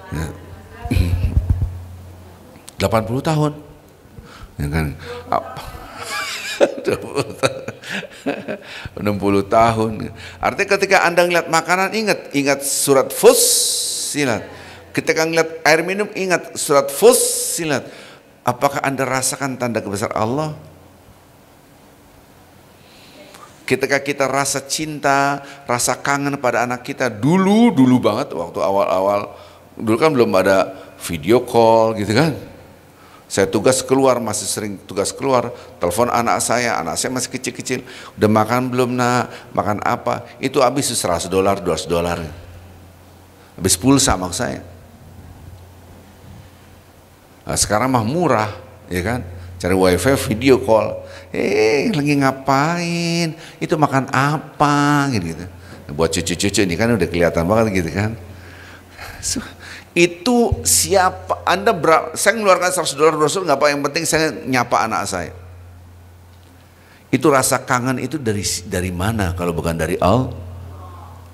Ya. 80 tahun. Ya kan. 60 tahun. Artinya ketika Anda ngeliat makanan, ingat surat Fussilat. Ketika ngeliat air minum, ingat surat Fussilat. Apakah Anda rasakan tanda kebesaran Allah? Ketika kita rasa cinta, rasa kangen pada anak kita, dulu banget waktu awal-awal, dulu kan belum ada video call gitu kan. Saya tugas keluar, masih sering tugas keluar, telepon anak saya masih kecil-kecil, udah makan belum nak, makan apa, itu habis $100, $200, habis pulsa maksud saya. Nah, sekarang mah murah, ya kan, cari wifi video call, lagi ngapain, itu makan apa, gitu. Buat cucu-cucu ini kan udah kelihatan banget gitu kan. Itu siapa Anda saya mengeluarkan $100 nggak apa, yang penting saya nyapa anak saya. Itu rasa kangen itu dari mana kalau bukan dari Allah?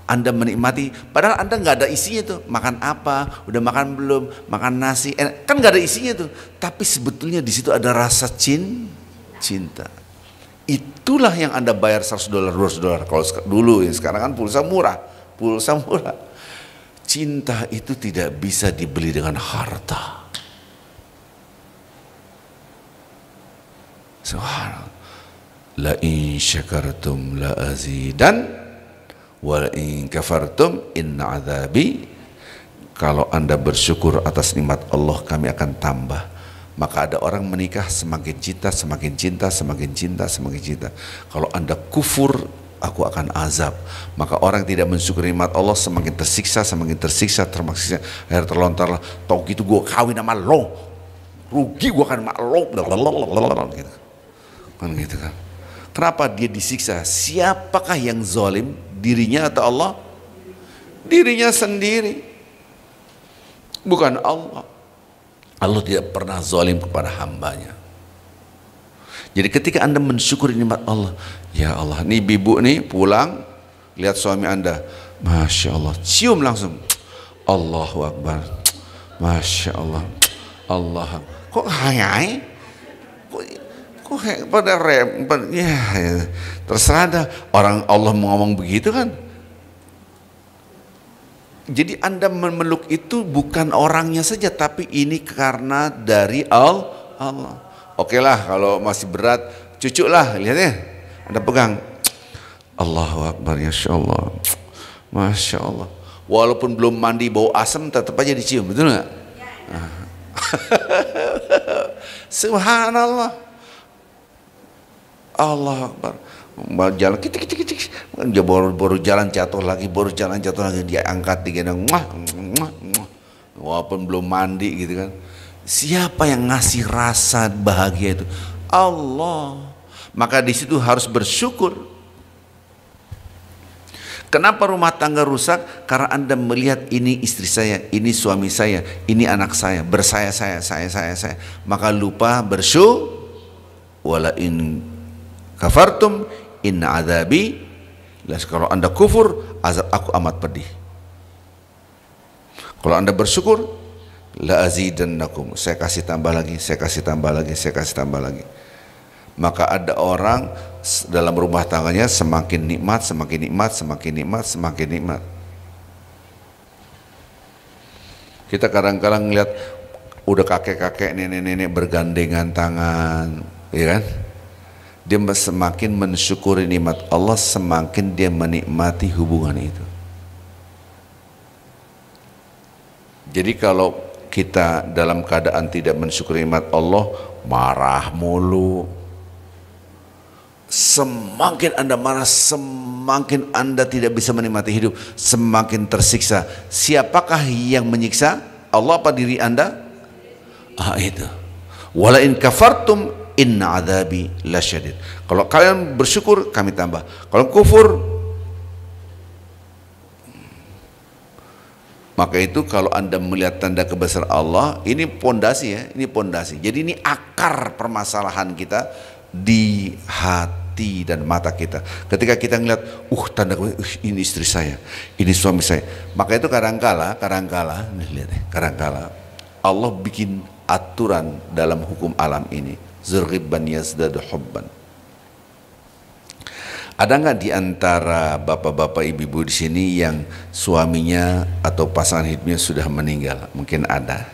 Anda menikmati, padahal Anda nggak ada isinya tuh, makan apa, udah makan belum, makan nasi, kan nggak ada isinya tuh, tapi sebetulnya di situ ada rasa cinta. Itulah yang Anda bayar $100, $200. Kalau dulu, ya sekarang kan pulsa murah. Cinta itu tidak bisa dibeli dengan harta. Subhanallah. La in syakartum la azidan wa la in kafartum inna adzabi. Kalau Anda bersyukur atas nikmat Allah, kami akan tambah. Maka ada orang menikah semakin cinta, semakin cinta, semakin cinta, semakin cinta. Kalau Anda kufur, aku akan azab. Maka orang tidak mensyukuri nikmat Allah semakin tersiksa, termaksa, akhirnya terlontarlah, tau gitu gue kawin sama lo, rugi gue kan sama lo, gitu. Kan gitu kan. Kenapa dia disiksa? Siapakah yang zalim? Dirinya atau Allah? Dirinya sendiri, bukan Allah. Allah tidak pernah zalim kepada hambanya. Jadi ketika Anda mensyukuri nikmat Allah, ya Allah, nih ibu nih pulang, lihat suami Anda, Masya Allah, cium langsung, Allahu Akbar, Masya Allah, Allah, kok hayai, kok pada ya, terserah dah, orang Allah mau ngomong begitu kan. Jadi Anda memeluk itu bukan orangnya saja, tapi ini karena dari Allah. Oke lah, kalau masih berat, cucu lah, lihat ya, Anda pegang, Allahu Akbar, Masya Allah, Masya Allah. Walaupun belum mandi bau asam, tetap aja dicium, betul nggak? Ya. Subhanallah, Allah Akbar. Jalan kitik, dia baru jalan jatuh lagi, dia angkat digendong, walaupun belum mandi gitu kan. Siapa yang ngasih rasa bahagia itu? Allah. Maka di situ harus bersyukur. Kenapa rumah tangga rusak? Karena Anda melihat ini istri saya, ini suami saya, ini anak saya, saya. Maka lupa bersyukur. Wala in kafartum inna adzabi. Kalau Anda kufur, azab aku amat pedih. Kalau Anda bersyukur, la azidannakum, saya kasih tambah lagi. Maka ada orang dalam rumah tangganya semakin nikmat. Kita kadang-kadang ngeliat udah kakek-kakek, nenek-nenek bergandengan tangan, ya kan? Dia semakin mensyukuri nikmat Allah, semakin dia menikmati hubungan itu. Jadi kalau kita dalam keadaan tidak mensyukuri nikmat Allah, marah mulu. Semakin Anda marah, semakin Anda tidak bisa menikmati hidup, semakin tersiksa. Siapakah yang menyiksa? Allah apa diri Anda? Itu. Wala in kafartum inna adzabi lasyadid. Kalau kalian bersyukur, kami tambah. Kalau kufur, maka itu kalau Anda melihat tanda kebesaran Allah, ini pondasi ya, ini pondasi. Jadi ini akar permasalahan kita di hati dan mata kita. Ketika kita ngelihat, tanda ini istri saya, ini suami saya. Maka itu kadangkala Allah bikin aturan dalam hukum alam ini. Zurghibban yazdadu hubban. Ada nggak di antara bapak-bapak ibu-ibu di sini yang suaminya atau pasangan hidupnya sudah meninggal? Mungkin ada.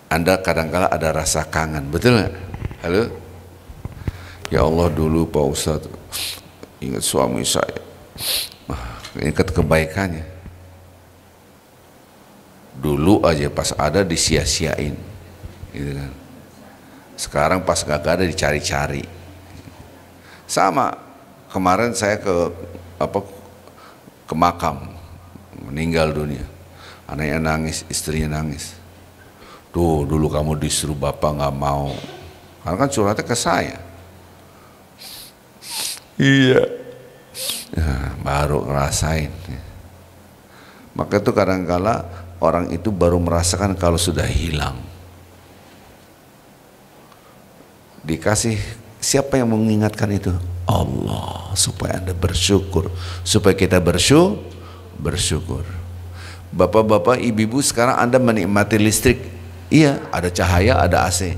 Anda kadang-kala ada rasa kangen, betul nggak? Halo? Ya Allah, dulu Pak Ustadz ingat suami saya, ingat kebaikannya. Dulu aja pas ada disia-siain, gitu kan. Sekarang pas gak ada dicari-cari. Sama kemarin saya ke makam, meninggal dunia, anaknya nangis, istrinya nangis. Tuh dulu kamu disuruh bapak nggak mau, karena kan curhatnya ke saya. Iya, nah, baru ngerasain. Maka itu kadangkala orang itu baru merasakan kalau sudah hilang. Dikasih siapa yang mengingatkan itu? Allah, supaya Anda bersyukur, supaya kita bersyukur. Bapak-bapak, ibu-ibu, sekarang Anda menikmati listrik. Iya, ada cahaya, ada AC.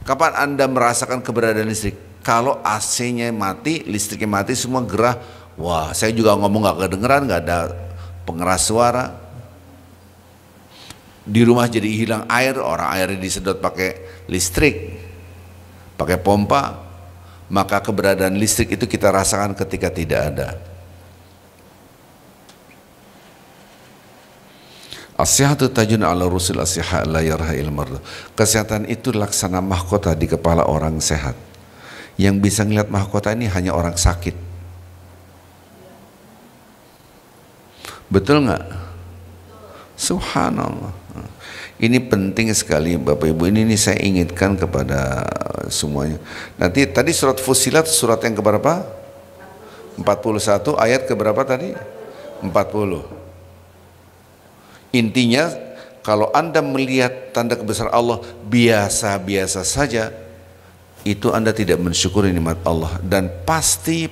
Kapan Anda merasakan keberadaan listrik? Kalau AC-nya mati, listriknya mati, semua gerah. Wah, saya juga ngomong gak kedengeran, gak ada pengeras suara. Di rumah jadi hilang air, orang airnya disedot pakai listrik, pakai pompa. Maka keberadaan listrik itu kita rasakan ketika tidak ada. As-sihhatu tajun ala rusul as-sihha la yarha'il marda. Kesehatan itu laksana mahkota di kepala orang sehat. Yang bisa ngelihat mahkota ini hanya orang sakit. Betul nggak? Subhanallah. Ini penting sekali Bapak Ibu. Ini saya ingatkan kepada semuanya. Nanti tadi surat Fussilat surat yang keberapa? 41 ayat keberapa tadi? 40. Intinya kalau Anda melihat tanda kebesaran Allah biasa-biasa saja, itu Anda tidak mensyukuri nikmat Allah, dan pasti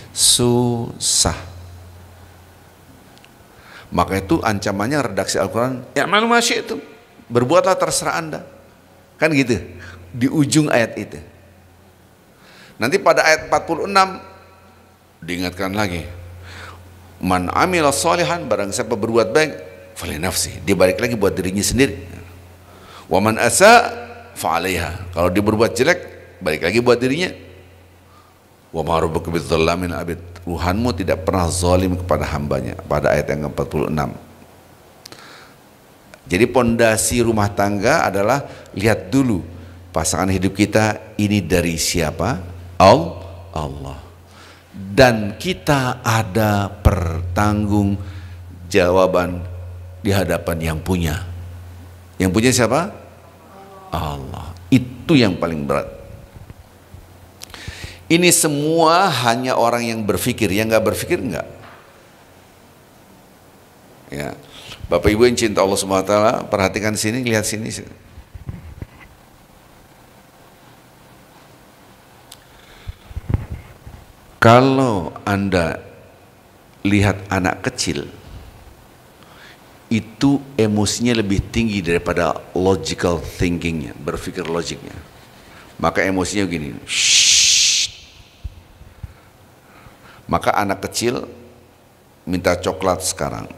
susah. Maka itu ancamannya redaksi Al-Quran, ya malu masya itu, berbuatlah terserah Anda, kan gitu di ujung ayat itu. Nanti pada ayat 46 diingatkan lagi, man amila sholihan, barang siapa berbuat baik fali nafsi, dia balik lagi buat dirinya sendiri. Wa man asa fa'alaiha, kalau dia berbuat jelek balik lagi buat dirinya. Wa ma rabbuka bidzalamin abid, Tuhanmu tidak pernah zalim kepada hambanya, pada ayat yang ke-46. Jadi pondasi rumah tangga adalah lihat dulu pasangan hidup kita ini dari siapa? Allah. Dan kita ada pertanggung jawaban di hadapan yang punya. Yang punya siapa? Allah. Itu yang paling berat. Ini semua hanya orang yang berpikir, yang nggak berpikir nggak. Ya, Bapak Ibu yang cinta Allah SWT, perhatikan sini, lihat sini. Kalau Anda lihat anak kecil, itu emosinya lebih tinggi daripada logical thinkingnya, berpikir logiknya. Maka emosinya begini, maka anak kecil minta coklat sekarang,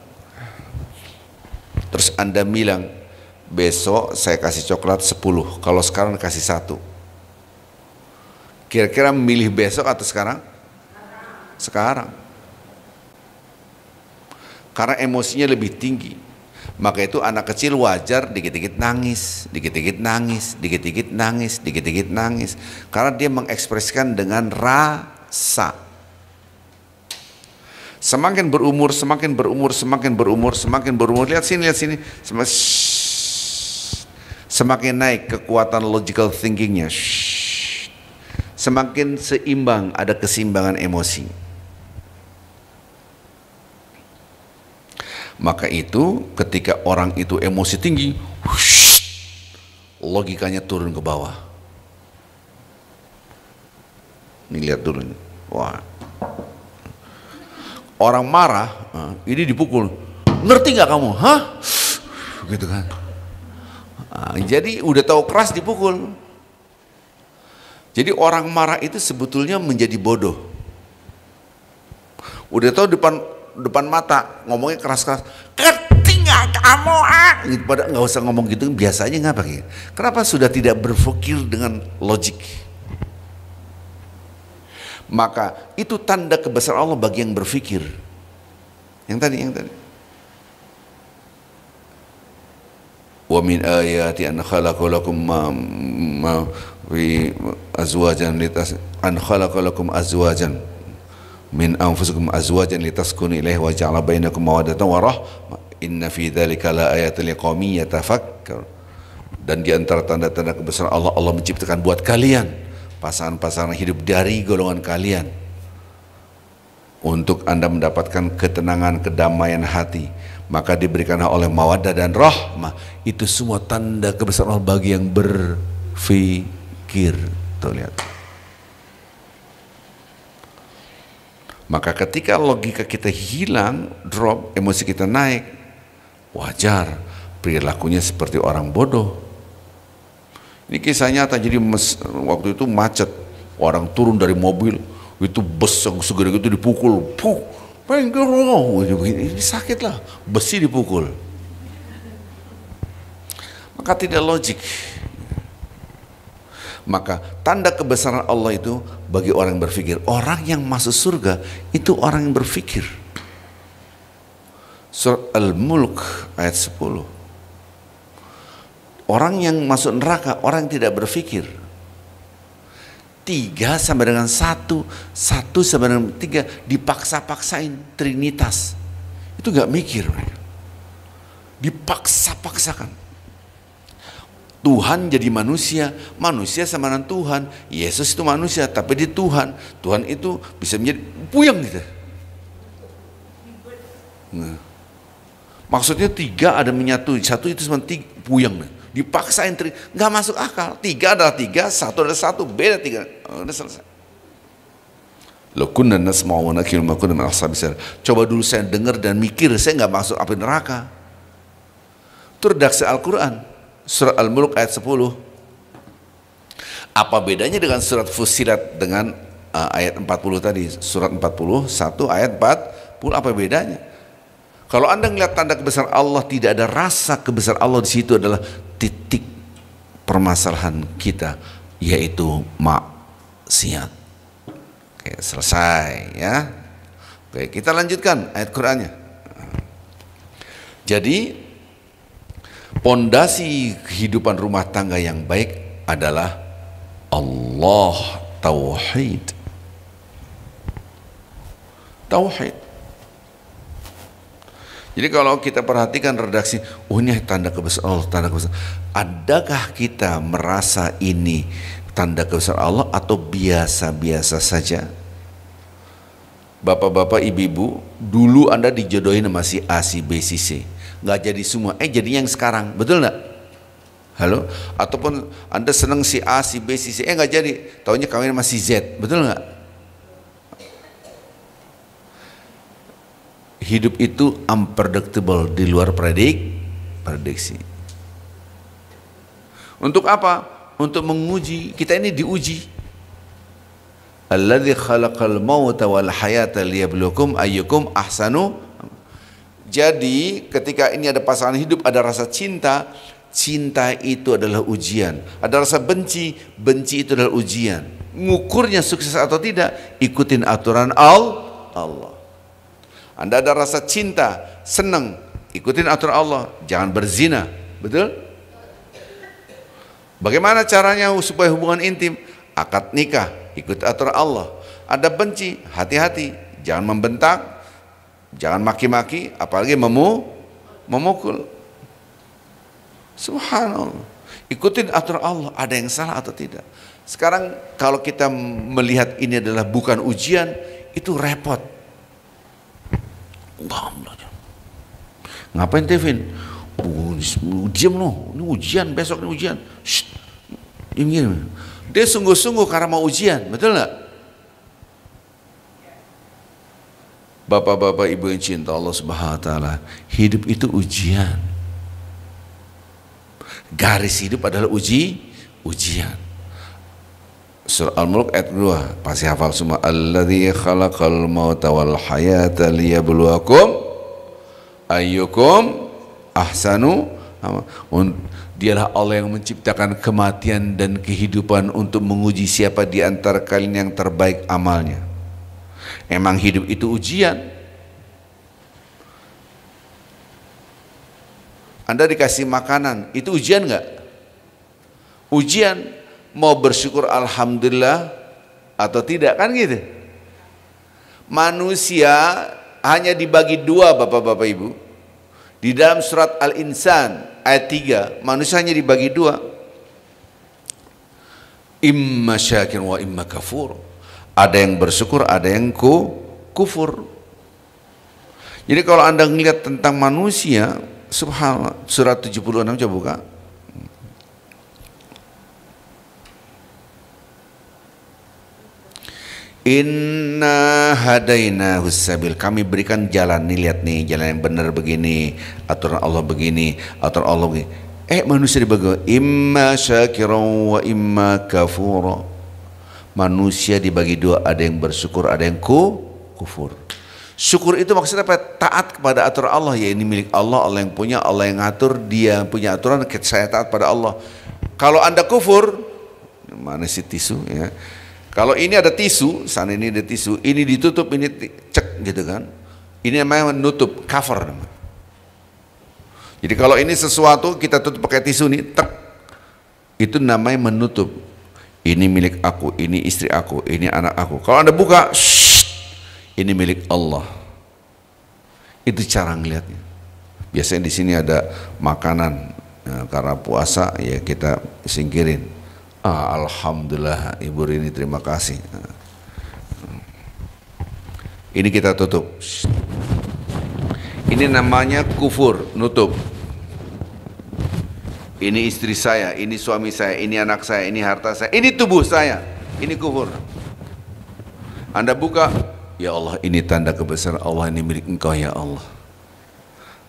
terus Anda bilang besok saya kasih coklat 10, kalau sekarang kasih 1. Kira-kira memilih besok atau sekarang? Sekarang. Karena emosinya lebih tinggi. Maka itu anak kecil wajar dikit-dikit nangis, dikit-dikit nangis, dikit-dikit nangis, dikit-dikit nangis. Karena dia mengekspresikan dengan rasa. Semakin berumur, semakin berumur, semakin berumur, semakin berumur. Lihat sini, lihat sini. Semakin naik kekuatan logical thinkingnya. Semakin seimbang, ada keseimbangan emosi. Maka itu ketika orang itu emosi tinggi, logikanya turun ke bawah. Ini lihat dulu. Wah. Orang marah, ini dipukul. Ngerti nggak kamu? Hah? Gitu kan. Jadi udah tahu keras dipukul. Jadi orang marah itu sebetulnya menjadi bodoh. Udah tahu depan mata ngomongnya keras-keras, ngerti nggak kamu gitu, pada nggak usah ngomong gitu, biasanya nggak pakai. Kenapa? Sudah tidak berpikir dengan logik. Maka itu tanda kebesaran Allah bagi yang berpikir. Yang tadi wa min ayati an khalaqa lakum ma fi azwajan an khalaqa lakum azwajan min anfusikum azwajan litaskunu ilaihi wa ja'ala bainakum mawaddatan wa rahmah inna fi dzalika la ayatin liqaumin yatafakkarun. Dan di antara tanda-tanda kebesaran Allah, Allah menciptakan buat kalian pasangan-pasangan hidup dari golongan kalian untuk Anda mendapatkan ketenangan, kedamaian hati. Maka diberikanlah oleh mawaddah dan rahmah. Itu semua tanda kebesaran Allah bagi yang berfikir. Tuh lihat. Maka ketika logika kita hilang, drop, emosi kita naik, wajar perilakunya seperti orang bodoh. Ini kisah nyata. Jadi waktu itu macet, orang turun dari mobil, itu bus yang segede itu dipukul, ini sakit lah, besi dipukul. Maka tidak logik. Maka tanda kebesaran Allah itu bagi orang yang berpikir. Orang yang masuk surga itu orang yang berpikir. Surat Al-Mulk ayat 10. Orang yang masuk neraka orang yang tidak berpikir. 3 sama dengan 1, 1 sama dengan 3, dipaksa-paksain Trinitas. Itu gak mikir mereka. Dipaksa-paksakan. Tuhan jadi manusia, manusia sama dengan Tuhan. Yesus itu manusia, tapi dia Tuhan. Tuhan itu bisa menjadi puyeng gitu. Nah. Maksudnya 3 ada menyatu, 1 itu cuma 3 puyeng. Dipaksain, nggak masuk akal. 3 adalah 3, 1 adalah 1, beda 3. Udah selesai. Lo kunna nasma'u wa nakiru ma kunna min ashabis. Coba dulu saya dengar dan mikir, saya nggak masuk api neraka. Itu redaksi Al-Quran. Surat Al-Mulk ayat 10. Apa bedanya dengan surat Fussilat dengan ayat 40 tadi? Surat 41 ayat 40, apa bedanya? Kalau Anda melihat tanda kebesaran Allah, tidak ada rasa kebesaran Allah di situ, adalah titik permasalahan kita, yaitu maksiat. Oke, selesai ya. Oke, kita lanjutkan ayat Qur'annya. Jadi pondasi kehidupan rumah tangga yang baik adalah Allah, tauhid. Tauhid. Jadi kalau kita perhatikan redaksi, oh ini tanda kebesaran Allah, tanda kebesaran. Adakah kita merasa ini tanda kebesaran Allah atau biasa-biasa saja? Bapak-bapak, ibu-ibu, dulu Anda dijodohin sama si A, si B, si C, nggak jadi semua, jadinya yang sekarang, betul nggak? Halo? Ataupun Anda senang si A, si B, si C, nggak jadi, taunya kawin sama si Z, betul nggak? Hidup itu unpredictable, di luar prediksi. Untuk apa? Untuk menguji. Kita ini diuji. Alladzi khalaqal mauta wal hayata liyabluwakum ayyukum ahsanu. Jadi ketika ini ada pasangan hidup, ada rasa cinta, cinta itu adalah ujian. Ada rasa benci, benci itu adalah ujian. Ngukurnya sukses atau tidak, ikutin aturan Allah. Anda ada rasa cinta, senang, ikutin aturan Allah, jangan berzina, betul? Bagaimana caranya supaya hubungan intim? Akad nikah, ikut aturan Allah. Ada benci, hati-hati, jangan membentak, jangan maki-maki, apalagi memukul. Subhanallah. Ikutin aturan Allah, ada yang salah atau tidak? Sekarang kalau kita melihat ini adalah bukan ujian, itu repot. Ngapain Tevin? Diam loh, ini ujian, besok ini ujian. Shh, ini. Dia sungguh-sungguh karena mau ujian, betul nggak? Bapak-bapak, ibu yang cinta Allah Subhanahu wa taala, hidup itu ujian. Garis hidup adalah ujian. Surah Al-Mulk ayat 2, pasti hafal semua. Alladzi khalaqal mauta wal hayata liyabluwakum ayyukum ahsanu. Dialah Allah yang menciptakan kematian dan kehidupan untuk menguji siapa di antara kalian yang terbaik amalnya. Emang hidup itu ujian. Anda dikasih makanan, itu ujian nggak? Ujian, mau bersyukur alhamdulillah atau tidak, kan gitu. Manusia hanya dibagi dua, bapak-bapak ibu. Di dalam surat Al-Insan ayat 3, manusia hanya dibagi dua. Imma syakir wa imma kafur. Ada yang bersyukur, ada yang kufur. Jadi kalau Anda melihat tentang manusia, subhanallah, surat 76 coba buka. Inna hadainahu sabil, kami berikan jalan nih, lihat nih jalan yang benar begini, aturan Allah begini, aturan Allah begini. Manusia dibagi imma syakiran wa imma kafura. Manusia dibagi dua, ada yang bersyukur, ada yang kufur. Syukur itu maksudnya apa? Taat kepada aturan Allah. Ya ini milik Allah, Allah yang punya, Allah yang ngatur, Dia punya aturan, saya taat pada Allah. Kalau Anda kufur, mana sih tisu ya? Kalau ini ada tisu, sana ini ada tisu, ini ditutup, ini cek gitu kan? Ini namanya menutup, cover. Jadi kalau ini sesuatu kita tutup pakai tisu nih, tek, itu namanya menutup. Ini milik aku, ini istri aku, ini anak aku. Kalau Anda buka, ini milik Allah. Itu cara ngelihatnya. Biasanya di sini ada makanan, nah, karena puasa ya kita singkirin. Alhamdulillah Ibu Rini, terima kasih. Ini kita tutup. Ini namanya kufur, nutup. Ini istri saya, ini suami saya, ini anak saya, ini harta saya, ini tubuh saya. Ini kufur. Anda buka, ya Allah, ini tanda kebesaran Allah, ini milik Engkau ya Allah.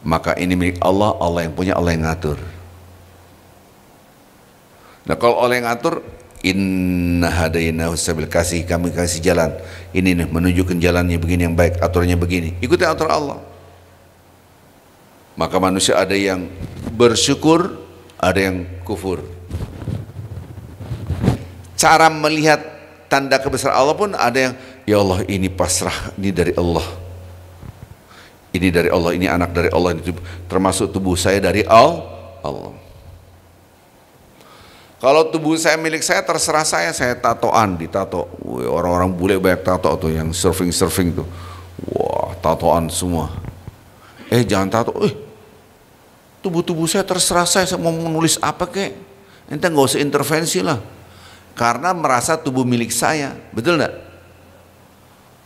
Maka ini milik Allah, Allah yang punya, Allah yang ngatur. Nah kalau Allah yang ngatur, inna hadainahu sabil, kami kasih jalan. Ini nih menunjukkan jalannya begini yang baik, aturannya begini. Ikuti aturan Allah. Maka manusia ada yang bersyukur, ada yang kufur. Cara melihat tanda kebesaran Allah pun ada yang, ya Allah ini pasrah, ini dari Allah. Ini dari Allah, ini anak dari Allah, ini termasuk tubuh saya dari Allah. Kalau tubuh saya milik saya, terserah saya tatoan, ditato. Orang-orang bule banyak tato tuh, yang surfing tuh. Wah, tatoan semua. Jangan tato. Tubuh saya terserah saya mau menulis apa kek. Ente nggak usah intervensi lah. Karena merasa tubuh milik saya, betul nggak?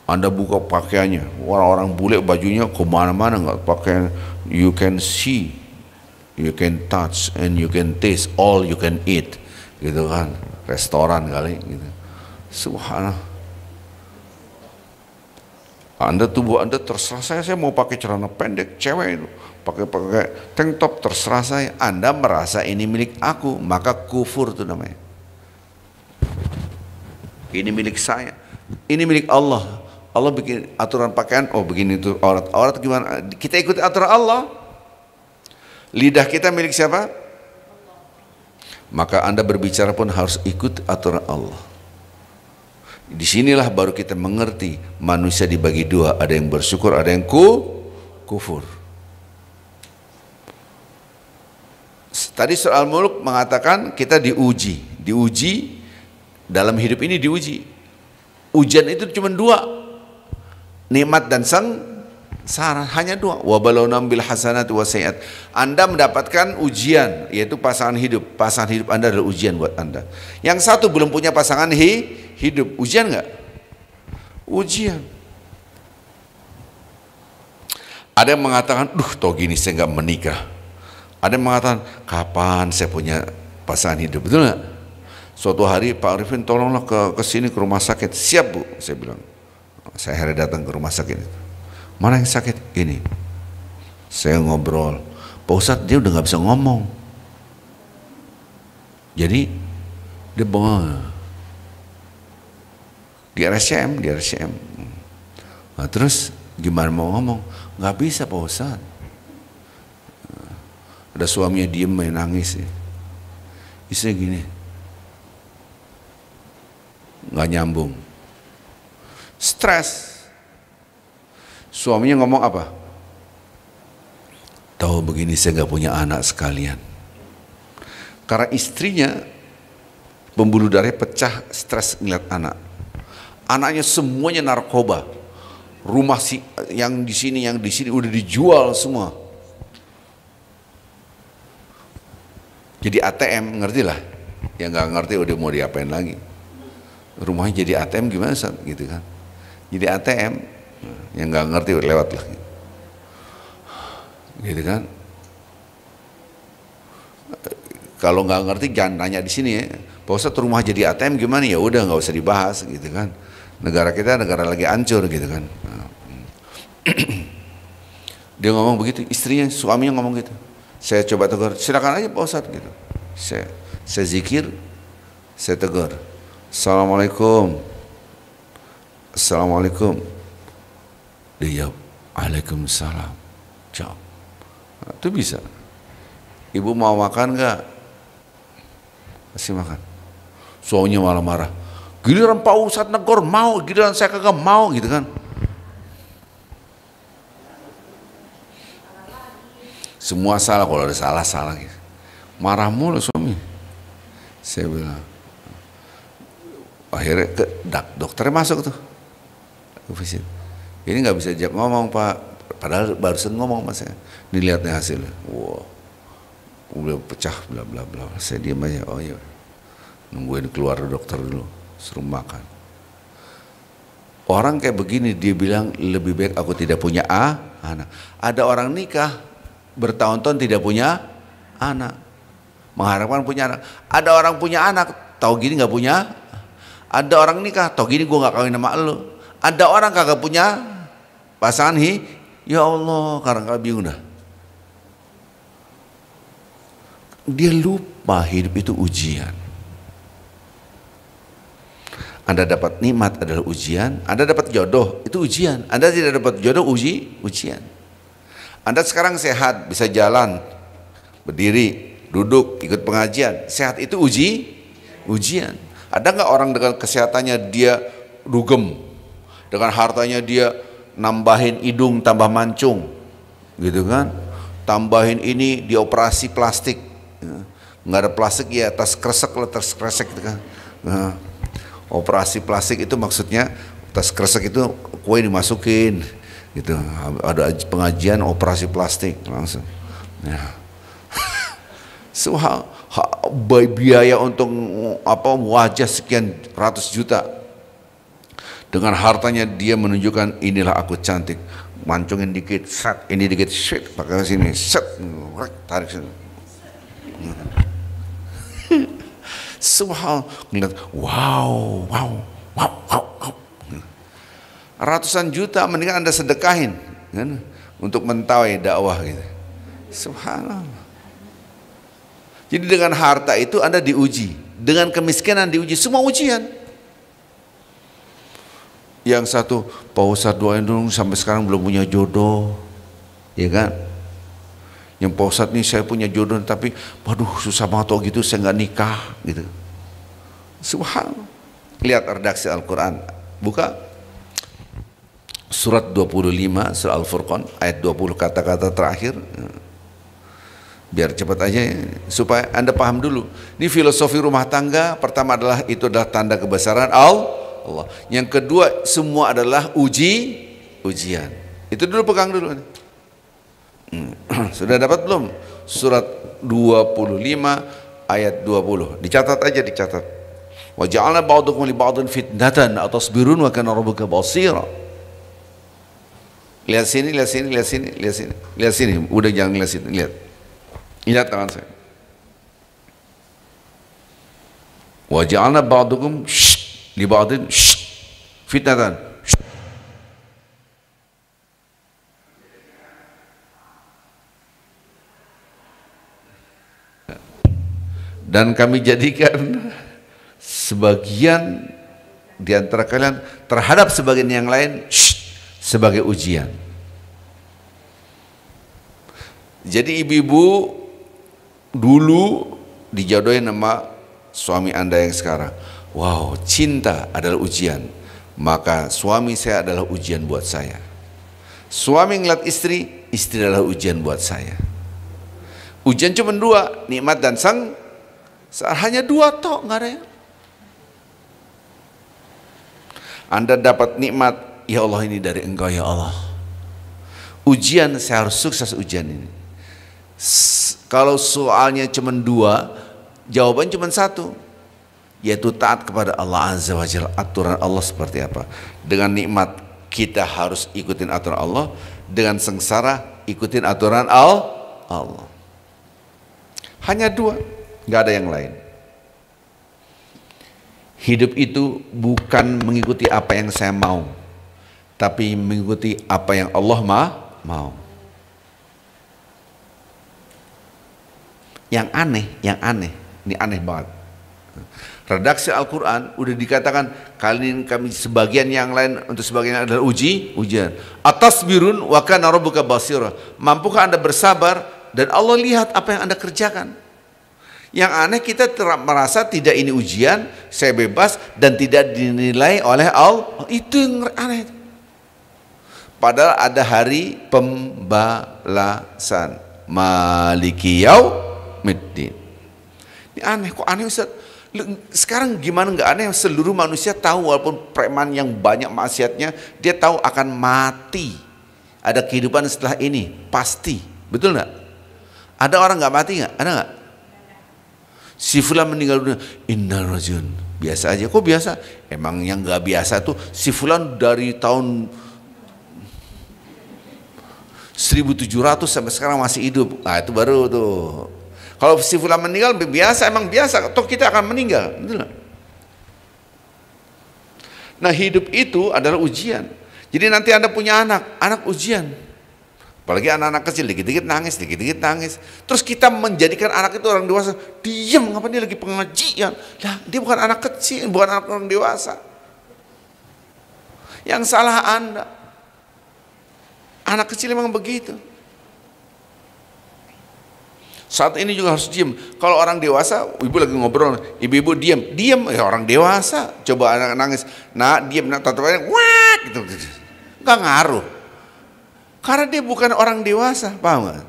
Anda buka pakaiannya, orang-orang bule bajunya kemana-mana nggak pakai. You can see, you can touch, and you can taste, all you can eat, gitu kan? Restoran kali, gitu. Subhanallah. Anda tubuh Anda terserah saya mau pakai celana pendek, cewek itu pakai tank top, terserah saya. Anda merasa ini milik aku, maka kufur itu namanya. Ini milik saya, ini milik Allah. Allah bikin aturan pakaian, begini itu aurat gimana? Kita ikuti aturan Allah. Lidah kita milik siapa? Maka Anda berbicara pun harus ikut aturan Allah. Disinilah baru kita mengerti manusia dibagi dua, ada yang bersyukur, ada yang kufur. Tadi surah Al-Mulk mengatakan kita diuji dalam hidup ini diuji. Ujian itu cuma dua, nikmat dan sengsara, hanya dua. Wa balawnahum bil hasanati was sayyi'at. Anda mendapatkan ujian, yaitu pasangan hidup. Pasangan hidup Anda adalah ujian buat Anda. Yang satu belum punya pasangan hidup, ujian nggak? Ujian. Ada yang mengatakan, toh gini saya nggak menikah. Ada yang mengatakan, kapan saya punya pasangan hidup, betul nggak? Suatu hari Pak Arifin tolonglah ke sini ke rumah sakit. Siap Bu, saya bilang. Saya hari datang ke rumah sakit. Mana yang sakit? Ini. Saya ngobrol. Pak Ustadz dia udah nggak bisa ngomong. Jadi dia bengong. Di RSCM. Nah, terus gimana mau ngomong? Nggak bisa Pak Ustadz. Ada suaminya diem main nangis. Istrinya gini. Nggak nyambung, stres. Suaminya ngomong apa? Tahu begini saya nggak punya anak sekalian. Karena istrinya pembuluh darahnya pecah, stres ngeliat anak. Anaknya semuanya narkoba. Rumah yang di sini udah dijual semua. Jadi ATM, ngerti lah. Yang nggak ngerti udah mau diapain lagi. Rumahnya jadi ATM gimana Ustaz? Gitu kan. Jadi ATM yang nggak ngerti lewat lah. Gitu kan. Kalau nggak ngerti jangan nanya di sini ya. Pak Ustaz rumah jadi ATM gimana? Ya udah nggak usah dibahas gitu kan. Negara kita negara lagi hancur gitu kan. Dia ngomong begitu, istrinya, suaminya ngomong gitu. Saya coba tegur, silakan aja Pak Ustaz gitu. Saya zikir, saya tegur. Assalamualaikum. Assalamualaikum. Dia jawab, Waalaikumsalam. Jawab. Nah, itu bisa. Ibu mau makan nggak? Kasih makan. Suaminya malah marah. Giliran Pak Ustadz negor mau, giliran saya kagak mau gitu kan. Semua salah, kalau ada salah gitu. Marah mulu suami. Saya bilang. Akhirnya ke dokternya masuk tuh ke visit. Ini nggak bisa jawab ngomong Pak, padahal barusan ngomong mas saya. Ini lihatnya hasilnya, wow, udah pecah bla bla bla. Saya diam aja, oh iya, nungguin keluar dokter dulu, suruh makan. Orang kayak begini dia bilang lebih baik aku tidak punya anak. Ada orang nikah bertahun-tahun tidak punya anak, mengharapkan punya anak. Ada orang punya anak, tahu gini nggak punya. Ada orang nikah, toh gini gue gak kawin sama lu. Ada orang kagak punya pasangan ya Allah, kadang-kadang bingung dah. Dia lupa hidup itu ujian. Anda dapat nikmat adalah ujian, Anda dapat jodoh itu ujian, Anda tidak dapat jodoh ujian. Anda sekarang sehat, bisa jalan, berdiri, duduk, ikut pengajian, sehat itu ujian. Ada nggak orang dengan kesehatannya dia dugem, dengan hartanya dia nambahin hidung tambah mancung, gitu kan? Tambahin ini dioperasi plastik, nggak ada plastik ya tas kresek gitu kan? Nah, operasi plastik itu maksudnya tas kresek itu kue dimasukin, gitu. Ada pengajian operasi plastik langsung. Nah. Biaya untuk wajah sekian ratus juta, dengan hartanya dia menunjukkan inilah aku cantik, mancungin dikit, set, ini dikit, shit, pakai sini, set, tarik sini. Subhanallah, wow. Ratusan juta mendingan Anda sedekahin kan, untuk mentawai dakwah gitu. Subhanallah. Jadi dengan harta itu Anda diuji, dengan kemiskinan diuji, semua ujian. Yang satu, Pak Ustadz doain dong sampai sekarang belum punya jodoh, ya kan? Yang Pak Ustadz nih saya punya jodoh tapi, waduh susah banget tuh gitu, saya nggak nikah, gitu. Subhanallah. Lihat redaksi Al-Quran, buka surat 25, surah Al-Furqan, ayat 20 kata-kata terakhir. biar cepat aja supaya Anda paham dulu. Ini filosofi rumah tangga. Pertama adalah itu adalah tanda kebesaran Allah. Yang kedua semua adalah ujian. Itu dulu, pegang dulu. Sudah dapat belum? Surat 25 ayat 20. Dicatat aja, dicatat. Wa ja'alna ba'dakum li ba'din fitnatan atasbirun wa kana rabbuka basira. Lihat sini, lihat sini, lihat sini, lihat sini. Lihat sini, udah jangan lihat sini, lihat. Lihat tangan saya. Wa ja'alna ba'dakum li ba'din fitnatan. Dan kami jadikan sebagian di antara kalian terhadap sebagian yang lain sebagai ujian. Jadi ibu-ibu dulu dijodohin sama suami Anda yang sekarang. Wow, cinta adalah ujian. Maka suami saya adalah ujian buat saya. Suami ngeliat istri, istri adalah ujian buat saya. Ujian cuma dua, nikmat dan hanya dua tok, nggak ada yang. Anda dapat nikmat, ya Allah ini dari Engkau ya Allah. Ujian, saya harus sukses ujian ini. Kalau soalnya cuma dua, jawaban cuma satu, yaitu taat kepada Allah Azza wa Jalla. Aturan Allah seperti apa? Dengan nikmat kita harus ikutin aturan Allah, dengan sengsara ikutin aturan Allah. Hanya dua, nggak ada yang lain. Hidup itu bukan mengikuti apa yang saya mau, tapi mengikuti apa yang Allah mau. Yang aneh, ini aneh banget. Redaksi Al-Quran udah dikatakan kami sebagian yang lain untuk sebagian adalah ujian. Atasbirun wa kana rabbuka basira. Mampukah Anda bersabar dan Allah lihat apa yang Anda kerjakan? Yang aneh kita merasa tidak ini ujian, saya bebas dan tidak dinilai oleh Allah. Itu yang aneh. Padahal ada hari pembalasan. Maliki yaumiddin. Ini aneh, kok aneh Ustaz? Sekarang gimana nggak aneh? Seluruh manusia tahu, walaupun preman yang banyak maksiatnya, dia tahu akan mati. Ada kehidupan setelah ini, pasti. Betul nggak? Ada orang nggak mati nggak? Ada nggak? Si fulan meninggal dunia, innal rajun. Biasa aja, kok biasa? Emang yang nggak biasa tuh si fulan dari tahun 1700 sampai sekarang masih hidup. Nah itu baru tuh. Kalau si fulan meninggal biasa, emang biasa. Toh kita akan meninggal. Betul nggak? Nah hidup itu adalah ujian. Jadi nanti Anda punya anak ujian. Apalagi anak-anak kecil, dikit-dikit nangis. Terus kita menjadikan anak itu orang dewasa. Diam, ngapain dia lagi pengajian? Lah, dia bukan anak kecil, bukan anak orang dewasa. Yang salah Anda. Anak kecil memang begitu. Saat ini juga harus diam. Kalau orang dewasa, ibu lagi ngobrol, ibu-ibu diam, ya orang dewasa. Coba anak nangis, nah diam, nah tatoannya, wah, gitu. Nggak ngaruh. Karena dia bukan orang dewasa, paham nggak?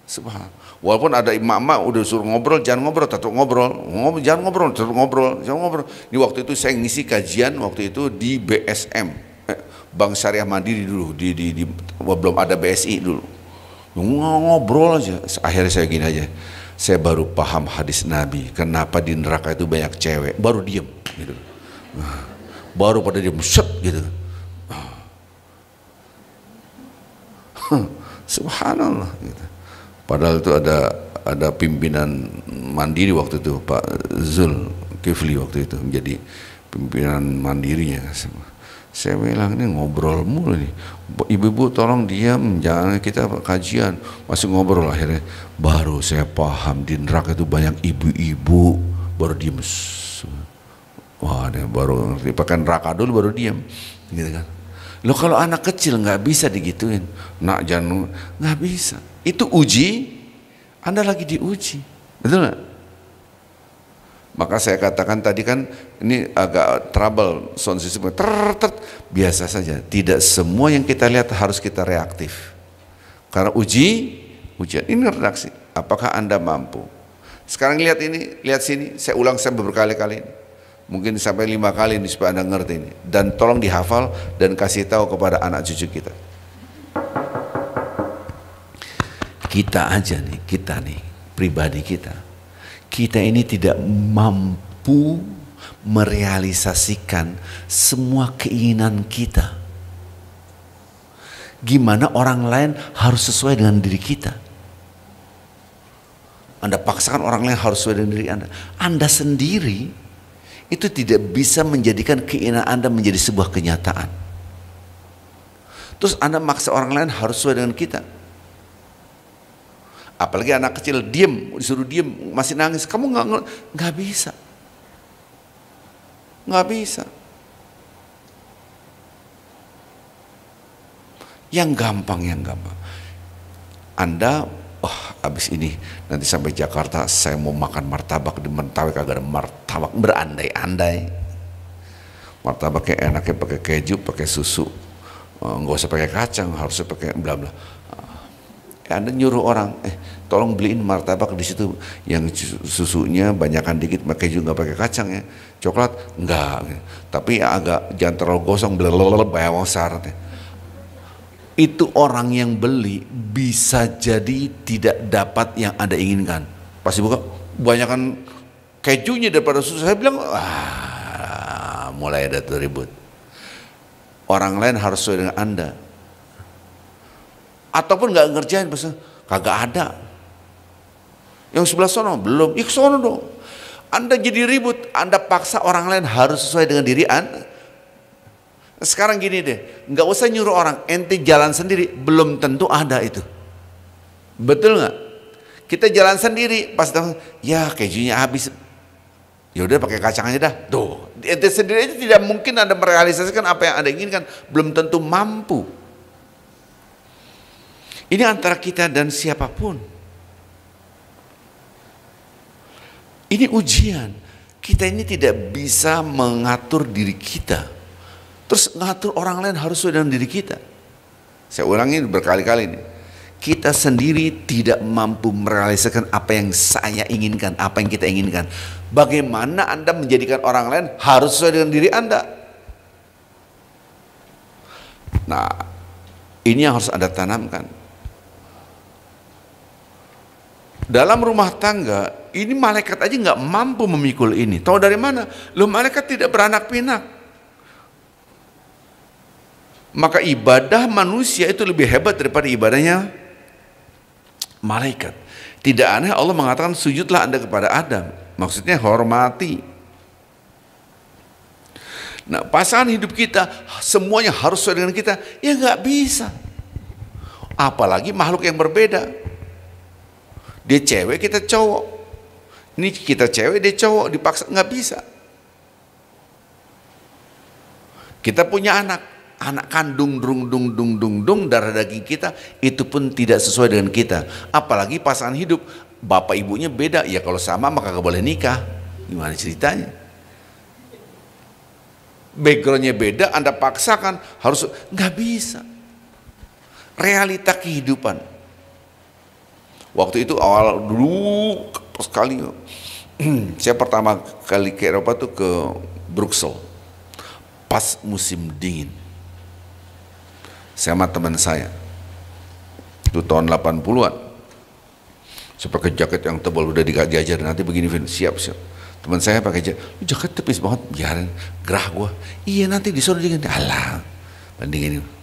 Subhanallah. Walaupun ada emak-emak udah suruh ngobrol, jangan ngobrol, tetap ngobrol, jangan ngobrol, tetap ngobrol, jangan ngobrol. Ini waktu itu saya ngisi kajian waktu itu di BSM, Bank Syariah Mandiri dulu, belum ada BSI dulu. Ngobrol aja. Akhirnya saya gini aja, saya baru paham hadis Nabi, kenapa di neraka itu banyak cewek. Baru diem, gitu. Baru pada diem, set gitu. Subhanallah gitu. Padahal itu ada pimpinan Mandiri waktu itu, Pak Zul Kifli waktu itu menjadi pimpinan Mandirinya. Saya bilang ini ngobrol mulu nih, ibu-ibu tolong diam, jangan kita kajian masih ngobrol. Akhirnya baru saya paham di neraka itu banyak ibu-ibu. Baru diem. Wah, dia baru ngerti. Pakai neraka dulu baru diem, gitu kan. Loh kalau anak kecil nggak bisa digituin, nak jangan, nggak bisa. Itu uji, Anda lagi diuji, betul nggak? Maka saya katakan tadi kan ini agak trouble sound system, biasa saja. Tidak semua yang kita lihat harus kita reaktif, karena ujian ini redaksi. Apakah Anda mampu? Sekarang lihat ini, lihat sini, saya ulang sampai berkali-kali ini. Mungkin sampai 5 kali ini supaya Anda ngerti ini. Dan tolong dihafal dan kasih tahu kepada anak cucu kita. Kita aja nih, kita nih, pribadi kita. Kita ini tidak mampu merealisasikan semua keinginan kita. Gimana orang lain harus sesuai dengan diri kita? Anda paksakan orang lain harus sesuai dengan diri Anda. Anda sendiri itu tidak bisa menjadikan keinginan Anda menjadi sebuah kenyataan. Terus Anda maksa orang lain harus sesuai dengan kita. Apalagi anak kecil diem, disuruh diem masih nangis, kamu nggak bisa, nggak bisa. Yang gampang, Anda, abis ini nanti sampai Jakarta saya mau makan martabak di Mentawai, kagak ada martabak, berandai-andai. Martabaknya enaknya pakai keju, pakai susu, nggak usah pakai kacang, harusnya pakai bla bla. Anda nyuruh orang, tolong beliin martabak di situ yang susunya banyakan dikit, pakai keju nggak pakai kacang ya, coklat enggak, tapi agak jangan terlalu gosong, belelelel bawang syaratnya. Itu orang yang beli bisa jadi tidak dapat yang Anda inginkan. Pasti buka banyakan kejunya daripada susu. Saya bilang, mulai ada tuh ribut. Orang lain harus sesuai dengan Anda. Ataupun nggak ngerjain, kagak ada. Yang sebelah sono belum, ik sono dong. Anda jadi ribut, Anda paksa orang lain harus sesuai dengan diri Anda. Sekarang gini deh, nggak usah nyuruh orang, ente jalan sendiri, belum tentu ada itu. Betul nggak? Kita jalan sendiri, pas tahu, ya kejunya habis, ya udah pakai kacang aja dah. Tuh, ente sendiri aja tidak mungkin Anda merealisasikan apa yang Anda inginkan, belum tentu mampu. Ini antara kita dan siapapun. Ini ujian. Kita ini tidak bisa mengatur diri kita. Terus ngatur orang lain harus sesuai dengan diri kita. Saya ulangi berkali-kali ini. Kita sendiri tidak mampu merealisasikan apa yang saya inginkan, apa yang kita inginkan. Bagaimana Anda menjadikan orang lain harus sesuai dengan diri Anda? Nah, ini yang harus Anda tanamkan. Dalam rumah tangga, ini malaikat aja nggak mampu memikul ini. Tahu dari mana? Loh, malaikat tidak beranak pinak. Maka ibadah manusia itu lebih hebat daripada ibadahnya malaikat. Tidak aneh Allah mengatakan sujudlah Anda kepada Adam. Maksudnya hormati. Nah, pasangan hidup kita semuanya harus sesuai dengan kita. Ya nggak bisa. Apalagi makhluk yang berbeda. Dia cewek, kita cowok. Ini kita cewek, dia cowok, dipaksa nggak bisa. Kita punya anak kandung dung darah daging kita, itu pun tidak sesuai dengan kita. Apalagi pasangan hidup, bapak ibunya beda. Ya kalau sama maka gak boleh nikah. Gimana ceritanya? Backgroundnya beda, Anda paksakan harus, nggak bisa. Realita kehidupan. Waktu itu awal dulu sekali saya pertama kali ke Eropa tuh ke Brussels pas musim dingin. Saya sama teman saya itu tahun 80-an. Saya pakai jaket yang tebal, udah diajarin nanti begini, siap. Teman saya pakai jaket tipis banget, biarin gerah gua. Iya nanti disuruh dingin, alah bandingin.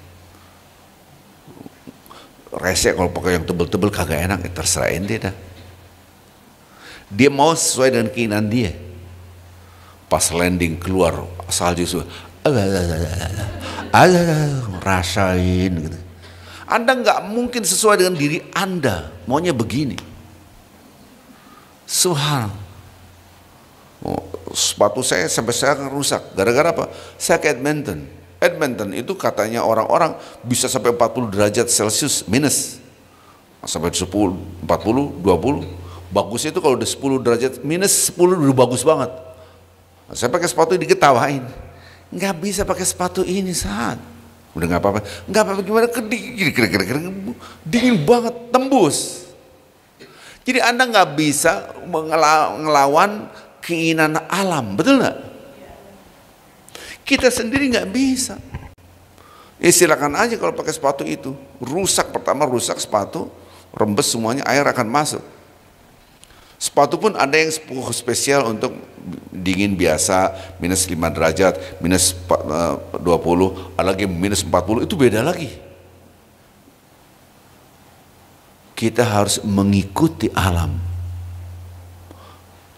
Resek kalau pakai yang tebel-tebel kagak enak, terserah ente dah. Dia mau sesuai dengan keinginan dia. Pas landing keluar salju semua, rasain gitu. Anda nggak mungkin sesuai dengan diri Anda, maunya begini. Sepatu saya sampai sekarang rusak. Gara-gara apa? Saya ke Edmonton. Edmonton itu katanya orang-orang bisa sampai 40 derajat Celcius minus. Sampai 10, 40, 20. Bagusnya itu kalau udah 10 derajat minus 10 udah bagus banget. Nah, saya pakai sepatu diketawain. Nggak bisa pakai sepatu ini saat. Udah nggak apa-apa. Nggak apa-apa gimana, dingin banget, tembus. Jadi Anda nggak bisa ngelawan keinginan alam, betul nggak? Kita sendiri nggak bisa. Ya silakan aja kalau pakai sepatu itu, rusak pertama, rusak sepatu, rembes semuanya, air akan masuk. Sepatu pun ada yang spesial untuk dingin biasa, minus 5 derajat, minus 20, ada lagi minus 40, itu beda lagi. Kita harus mengikuti alam.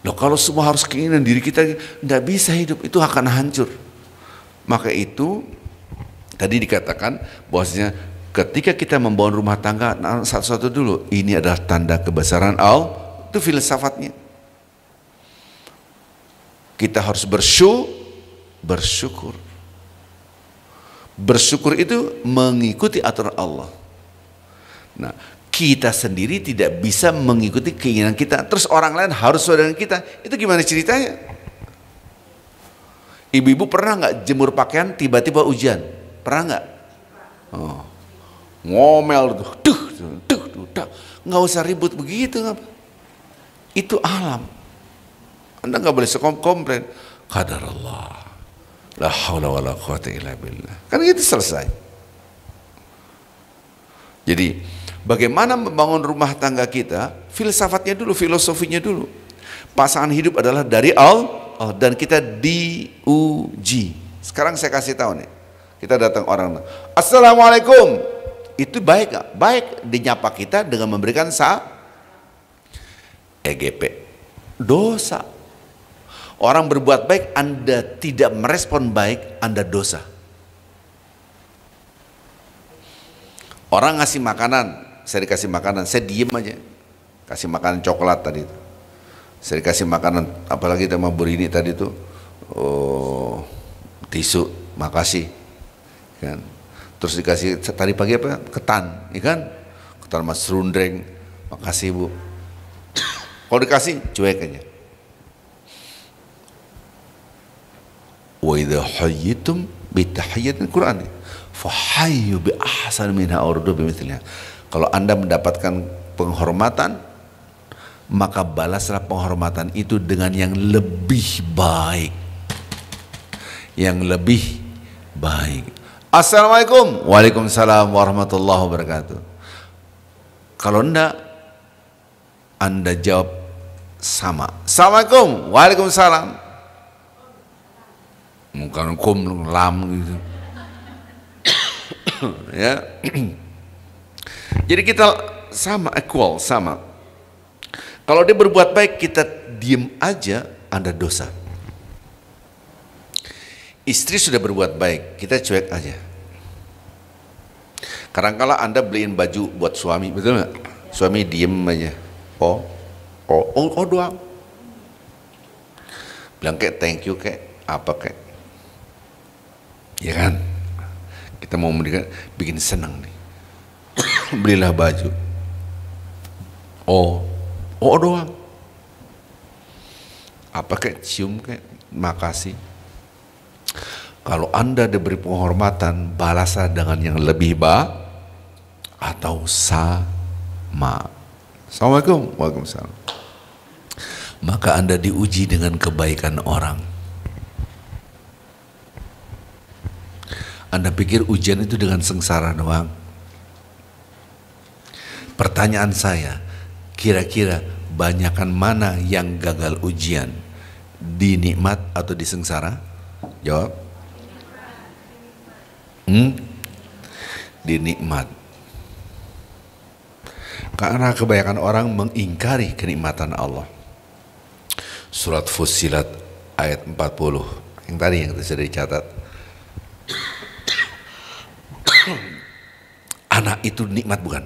Loh, kalau semua harus keinginan diri kita, nggak bisa hidup, itu akan hancur. Maka itu tadi dikatakan bahwasanya ketika kita membangun rumah tangga, satu-satu dulu, ini adalah tanda kebesaran Allah. Itu filsafatnya. Kita harus bersyukur. Bersyukur itu mengikuti aturan Allah. Nah, kita sendiri tidak bisa mengikuti keinginan kita, terus orang lain harus sesuai dengan kita. Itu gimana ceritanya? Ibu-ibu pernah nggak jemur pakaian tiba-tiba hujan? Pernah nggak? Oh. Ngomel tuh, nggak usah ribut begitu, ngapa? Itu alam. Anda nggak boleh komplain. Qadar Allah, la haula wala quwata illa billah. Kan itu selesai. Jadi bagaimana membangun rumah tangga kita? Filsafatnya dulu, filosofinya dulu. Pasangan hidup adalah dari Allah dan kita diuji. Sekarang saya kasih tahu nih. Kita datang orang, Assalamualaikum. Itu baik nggak? Baik dinyapa kita dengan memberikan EGP. Dosa. Orang berbuat baik, Anda tidak merespon baik, Anda dosa. Orang ngasih makanan, saya dikasih makanan, saya diem aja. Kasih makanan coklat tadi itu. Saya dikasih makanan, apalagi sama Bu Rini tadi itu, tisu, makasih. Kan. Terus dikasih tadi pagi apa? Ketan, ya kan? Ketan mas serundeng, makasih Bu. Kalau dikasih cuek aja. Wa idza hayyitum bi tahiyyatin Quran. Fa hayyu bi ahsan minha aw ruddu bimithliha. Kalau Anda mendapatkan penghormatan, maka balaslah penghormatan itu dengan yang lebih baik. Yang lebih baik. Assalamualaikum. Waalaikumsalam warahmatullahi wabarakatuh. Kalau enggak, Anda jawab sama. Assalamualaikum. Waalaikumsalam. Bukan lam gitu. Ya. Jadi kita sama, equal, sama. Kalau dia berbuat baik, kita diem aja, Anda dosa. Istri sudah berbuat baik, kita cuek aja. Kadang-kala Anda beliin baju buat suami, betul nggak? Suami diem aja. Oh doang. Bilang kayak thank you kayak apa kayak. Ya kan? Kita mau bikin senang nih. Belilah baju. Oh doang. Apa kayak cium kayak makasih. Kalau Anda diberi penghormatan, balaslah dengan yang lebih atau sama. Assalamualaikum. Waalaikumsalam. Maka Anda diuji dengan kebaikan orang. Anda pikir ujian itu dengan sengsara doang? Pertanyaan saya, kira-kira banyakan mana yang gagal ujian? Di nikmat atau di sengsara? Jawab. Di nikmat. Karena kebanyakan orang mengingkari kenikmatan Allah. Surat Fussilat ayat 40 yang tadi yang sudah dicatat. Anak itu nikmat bukan?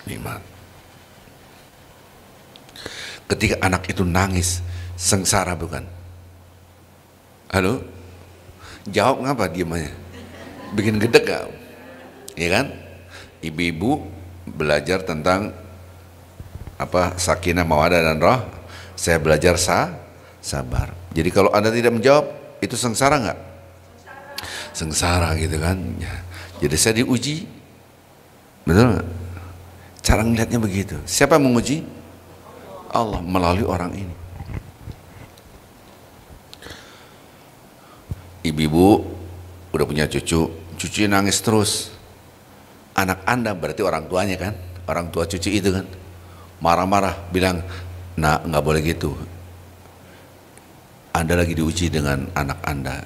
Nikmat. Ketika anak itu nangis, sengsara bukan? Halo? Jawab ngapa diamanya? Bikin gedek gak? Iya kan? Ibu-ibu belajar tentang apa sakinah mawadah dan roh. Saya belajar sabar. Jadi kalau Anda tidak menjawab, itu sengsara nggak? Sengsara gitu kan. Jadi saya diuji. Betul nggak? Cara ngelihatnya begitu. Siapa yang menguji? Allah melalui orang ini. Ibu-ibu udah punya cucu, cucunya nangis terus. Anak Anda berarti orang tuanya kan, orang tua cucu itu kan, marah-marah, bilang, nah nggak boleh gitu. Anda lagi diuji dengan anak Anda.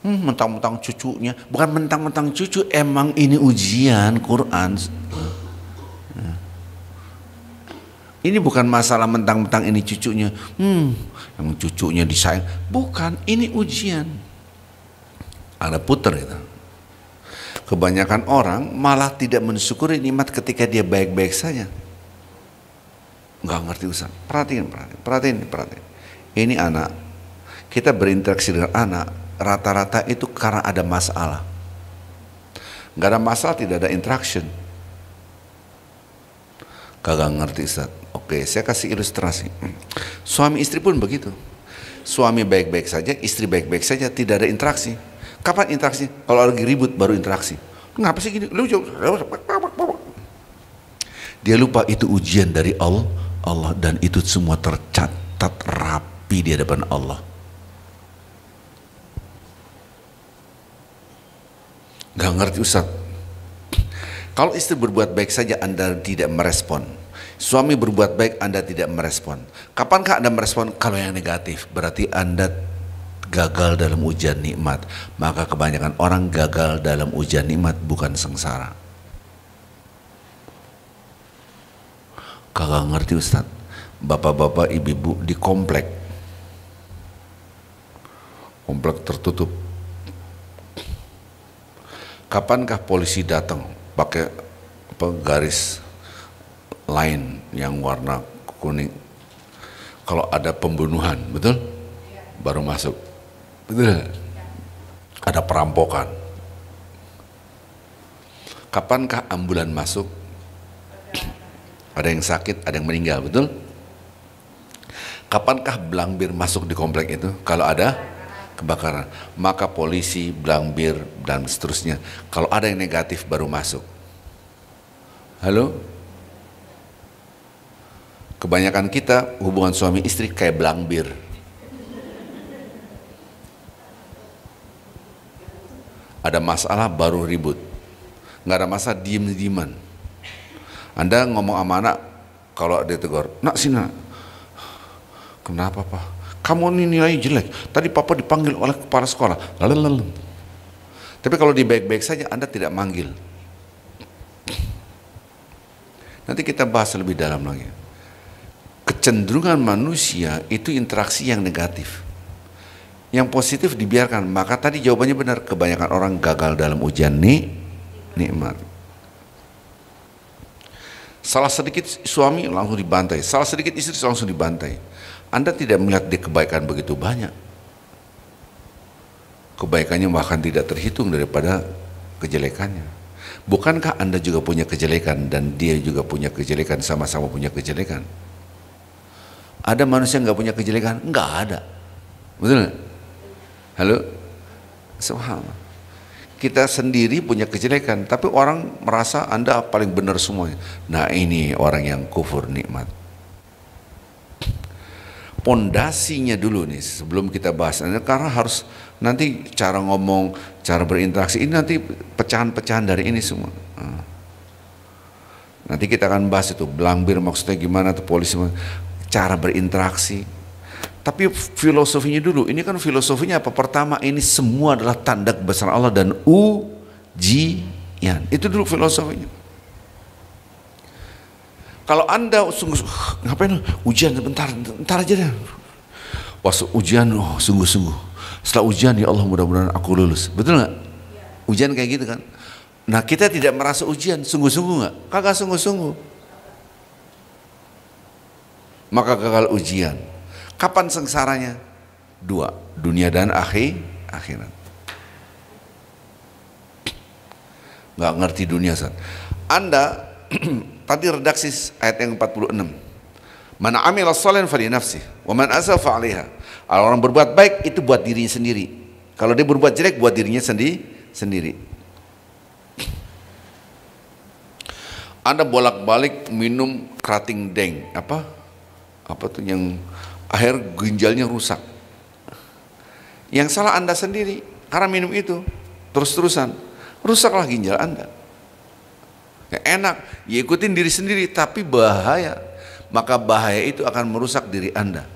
Mentang-mentang cucunya, bukan mentang-mentang cucu, emang ini ujian Quran. Ini bukan masalah mentang-mentang ini cucunya, emang cucunya disayang. Bukan, ini ujian. Ada puter itu. Kebanyakan orang malah tidak mensyukuri nikmat ketika dia baik-baik saja. Nggak ngerti Ustaz. Perhatiin. Ini anak, kita berinteraksi dengan anak, rata-rata itu karena ada masalah. Nggak ada masalah, tidak ada interaction. Kagak ngerti Ustaz. Oke, saya kasih ilustrasi. Suami istri pun begitu. Suami baik-baik saja, istri baik-baik saja, tidak ada interaksi. Kapan interaksi? Kalau lagi ribut baru interaksi. Ngapa sih gini? Dia lupa itu ujian dari Allah, dan itu semua tercatat rapi di hadapan Allah. Gak ngerti Ustaz. Kalau istri berbuat baik saja Anda tidak merespon, suami berbuat baik Anda tidak merespon. Kapankah Anda merespon? Kalau yang negatif berarti Anda gagal dalam ujian nikmat. Maka kebanyakan orang gagal dalam ujian nikmat, bukan sengsara. Kagak ngerti Ustaz. Bapak-bapak, ibu-ibu di komplek tertutup. Kapankah polisi datang pakai garis lain yang warna kuning? Kalau ada pembunuhan, betul? Baru masuk. Betul? Ada perampokan. Kapankah ambulan masuk? Ada yang sakit, ada yang meninggal, betul? Kapankah Blambir masuk di komplek itu? Kalau ada kebakaran, maka polisi, Blambir, dan seterusnya. Kalau ada yang negatif baru masuk. Halo? Kebanyakan kita hubungan suami istri kayak Blambir. Ada masalah baru ribut. Nggak ada masalah, diem-dieman. Anda ngomong sama anak, kalau dia tegur, nak sini nak. Kenapa Pak? Kamu ini nilai jelek. Tadi Papa dipanggil oleh kepala sekolah. Lalu. Tapi kalau dia baik-baik saja, Anda tidak manggil. Nanti kita bahas lebih dalam lagi. Kecenderungan manusia itu interaksi yang negatif. Yang positif dibiarkan. Maka tadi jawabannya benar. Kebanyakan orang gagal dalam ujian nikmat. Salah sedikit suami langsung dibantai, salah sedikit istri langsung dibantai. Anda tidak melihat dia kebaikan begitu banyak. Kebaikannya bahkan tidak terhitung daripada kejelekannya. Bukankah Anda juga punya kejelekan dan dia juga punya kejelekan, sama-sama punya kejelekan? Ada manusia yang nggak punya kejelekan? Nggak ada. Betul nggak? Halo? Subhanallah. Kita sendiri punya kejelekan, tapi orang merasa Anda paling benar semuanya. Nah, ini orang yang kufur nikmat. Pondasinya dulu nih sebelum kita bahas, karena harus nanti cara ngomong, cara berinteraksi ini nanti pecahan-pecahan dari ini semua. Nanti kita akan bahas itu Blambir maksudnya gimana tuh, polisi, cara berinteraksi. Tapi filosofinya dulu, ini kan filosofinya apa? Pertama, ini semua adalah tanda kebesaran Allah dan ujian. Itu dulu filosofinya. Kalau Anda sungguh-sungguh, ngapain ujian bentar aja deh. Pas ujian, sungguh-sungguh. Setelah ujian, ya Allah mudah-mudahan aku lulus. Betul nggak? Ujian kayak gitu kan. Nah, kita tidak merasa ujian, sungguh-sungguh nggak? Kagak sungguh-sungguh. Maka gagal ujian. Kapan sengsaranya? Dua, dunia dan akhirat. Nggak ngerti dunia Ustaz. Anda tadi redaksi ayat yang 46. Man amila shalihan fali nafsihi wa man asaa fa 'alaiha. Orang berbuat baik itu buat dirinya sendiri. Kalau dia berbuat jelek buat dirinya sendiri. Anda bolak-balik minum kerating deng, apa tuh yang akhir ginjalnya rusak. Yang salah Anda sendiri karena minum itu terus-terusan, rusaklah ginjal Anda. Ya, enak, ya ikutin diri sendiri, tapi bahaya. Maka bahaya itu akan merusak diri Anda.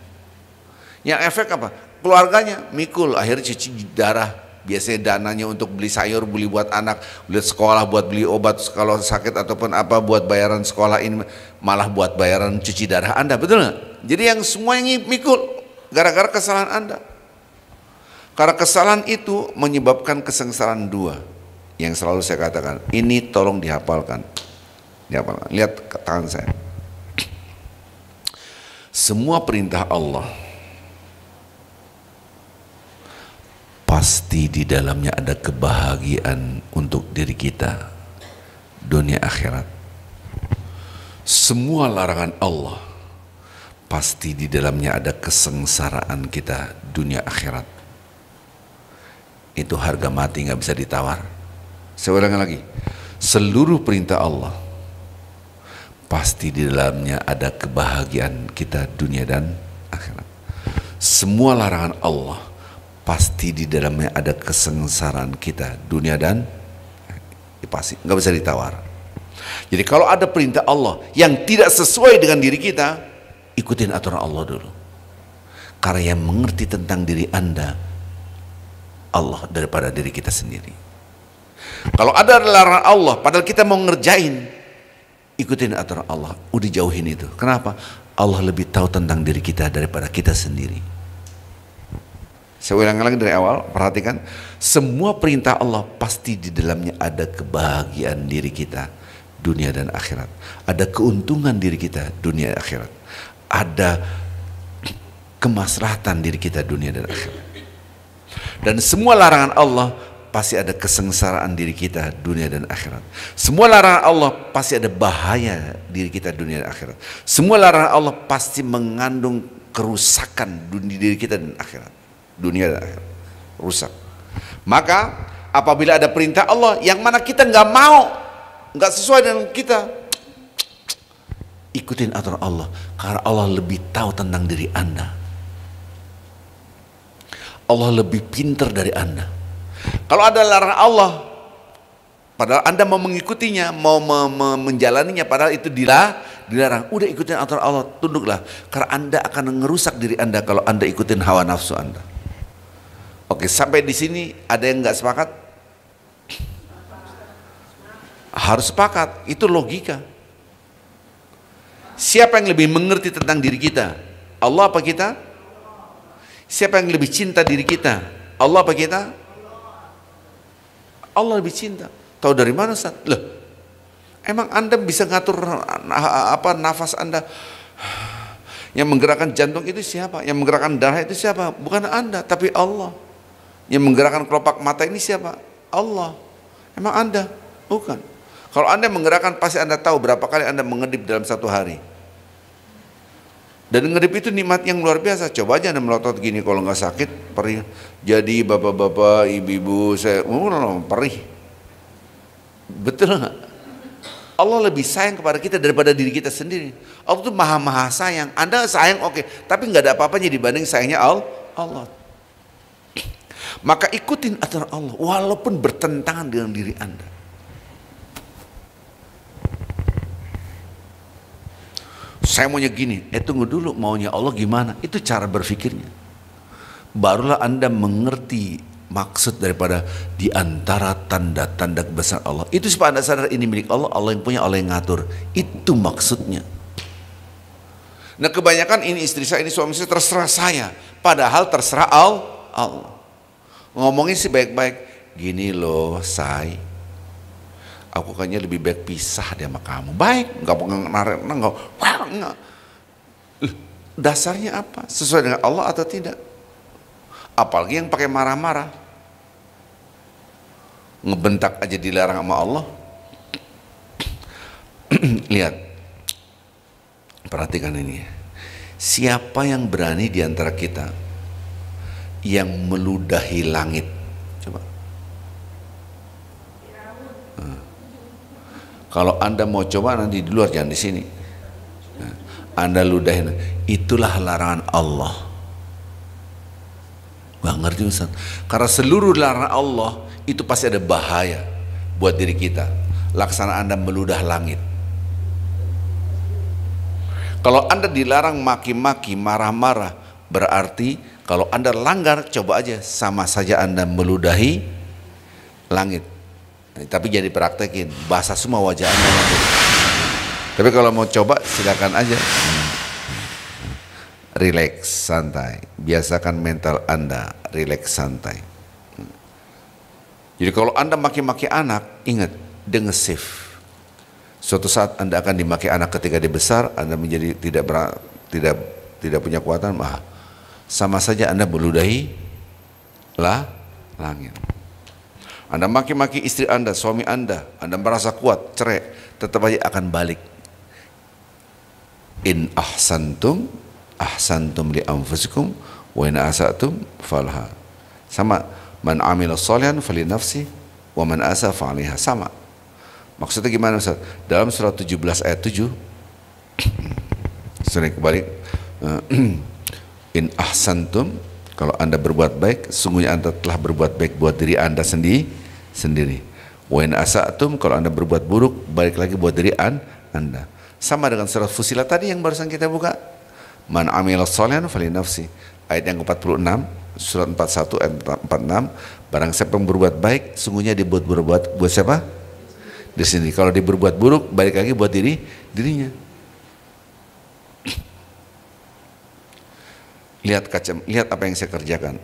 Yang efek apa? Keluarganya mikul, akhirnya cuci darah. Biasanya dananya untuk beli sayur, beli buat anak, beli sekolah, buat beli obat kalau sakit ataupun apa, buat bayaran sekolah ini, malah buat bayaran cuci darah Anda, betul nggak? Jadi yang semua yang mikul gara-gara kesalahan Anda. Karena kesalahan itu menyebabkan kesengsaraan dua. Yang selalu saya katakan, ini tolong dihafalkan. Dihafalkan. Lihat tangan saya. Semua perintah Allah pasti di dalamnya ada kebahagiaan untuk diri kita dunia akhirat. Semua larangan Allah pasti di dalamnya ada kesengsaraan kita dunia akhirat. Itu harga mati, nggak bisa ditawar. Saya ulangi lagi, seluruh perintah Allah pasti di dalamnya ada kebahagiaan kita dunia dan akhirat. Semua larangan Allah pasti di dalamnya ada kesengsaraan kita dunia dan pasti nggak bisa ditawar. Jadi kalau ada perintah Allah yang tidak sesuai dengan diri kita, ikutin aturan Allah dulu. Karena yang mengerti tentang diri Anda Allah daripada diri kita sendiri. Kalau ada larangan Allah padahal kita mau ngerjain, ikutin aturan Allah, udah jauhin itu. Kenapa? Allah lebih tahu tentang diri kita daripada kita sendiri. Saya ulang lagi dari awal, perhatikan, semua perintah Allah pasti di dalamnya ada kebahagiaan diri kita dunia dan akhirat, ada keuntungan diri kita dunia dan akhirat, ada kemaslahatan diri kita dunia dan akhirat. Dan semua larangan Allah pasti ada kesengsaraan diri kita dunia dan akhirat. Semua larangan Allah pasti ada bahaya diri kita dunia dan akhirat. Semua larangan Allah pasti mengandung kerusakan diri kita dan akhirat. Dunia dan akhirat rusak. Maka apabila ada perintah Allah yang mana kita nggak mau, nggak sesuai dengan kita, ikutin aturan Allah, karena Allah lebih tahu tentang diri Anda. Allah lebih pintar dari Anda. Kalau ada larangan Allah padahal Anda mau mengikutinya, mau menjalaninya, padahal itu dilarang, udah ikutin aturan Allah, tunduklah, karena Anda akan ngerusak diri Anda kalau Anda ikutin hawa nafsu Anda. Oke, sampai di sini ada yang nggak sepakat? Harus sepakat, itu logika. Siapa yang lebih mengerti tentang diri kita? Allah apa kita? Siapa yang lebih cinta diri kita? Allah apa kita? Allah lebih cinta. Tahu dari mana, Ustaz? Loh, emang Anda bisa ngatur apa nafas Anda? Yang menggerakkan jantung itu siapa? Yang menggerakkan darah itu siapa? Bukan Anda, tapi Allah. Yang menggerakkan kelopak mata ini siapa? Allah. Emang Anda? Bukan. Kalau Anda menggerakkan, pasti Anda tahu berapa kali Anda mengedip dalam satu hari. Dan ngedip itu nikmat yang luar biasa. Coba aja Anda melotot gini, kalau nggak sakit, perih. Jadi bapak-bapak, ibu-ibu, saya perih. Betul nggak? Allah lebih sayang kepada kita daripada diri kita sendiri. Allah tuh maha sayang. Anda sayang oke, tapi nggak ada apa-apanya dibanding sayangnya Allah. Maka ikutin aturan Allah walaupun bertentangan dengan diri Anda. Saya maunya gini, tunggu dulu, maunya Allah gimana? Itu cara berpikirnya. Barulah Anda mengerti maksud daripada di antara tanda-tanda kebesaran Allah. Itu supaya Anda sadar ini milik Allah, Allah yang punya, Allah yang ngatur. Itu maksudnya. Nah, kebanyakan ini istri saya, ini suami saya, terserah saya. Padahal terserah Allah. Ngomongin sih baik-baik, gini loh say, aku kayaknya lebih baik pisah deh sama kamu. Baik, nggak dasarnya apa? Sesuai dengan Allah atau tidak? Apalagi yang pakai marah-marah, ngebentak aja dilarang sama Allah. Lihat, perhatikan ini. Siapa yang berani di antara kita yang meludahi langit? Coba. Kalau Anda mau coba nanti di luar, jangan di sini. Anda ludahin, itulah larangan Allah. Gak ngerti Ustaz? Karena seluruh larangan Allah itu pasti ada bahaya buat diri kita. Laksana Anda meludah langit. Kalau Anda dilarang maki-maki, marah-marah, berarti kalau Anda langgar, coba aja, sama saja Anda meludahi langit. Tapi jadi praktekin, basah semua wajah Anda nanti. Tapi kalau mau coba silakan aja. Relax, santai. Biasakan mental Anda relax, santai. Jadi kalau Anda maki-maki anak, ingat, dia nge-save. Suatu saat Anda akan dimaki anak ketika dia besar, Anda menjadi tidak punya kekuatan, sama saja Anda meludahi langit. Anda maki-maki istri Anda, suami Anda merasa kuat, cerai, tetap aja akan balik. In ahsantum li anfusikum wa in asatum falaha. Sama, man amila sholihan fali nafsi wa man asa fa'alaiha. Sama. Maksudnya gimana Ustaz? Dalam surat 17 ayat 7 sering kembali, in ahsantum, kalau Anda berbuat baik, sungguhnya Anda telah berbuat baik buat diri Anda sendiri. Wa in asatum, kalau Anda berbuat buruk, balik lagi buat diri Anda. Sama dengan surat Fussilat tadi yang barusan kita buka. Man amila sholihan fali nafsi. Ayat yang ke-46, surat 41 ayat 46, barang siapa yang berbuat baik, sungguhnya dia berbuat buat siapa? Di sini. Kalau dia berbuat buruk, balik lagi buat dirinya. Lihat apa yang saya kerjakan.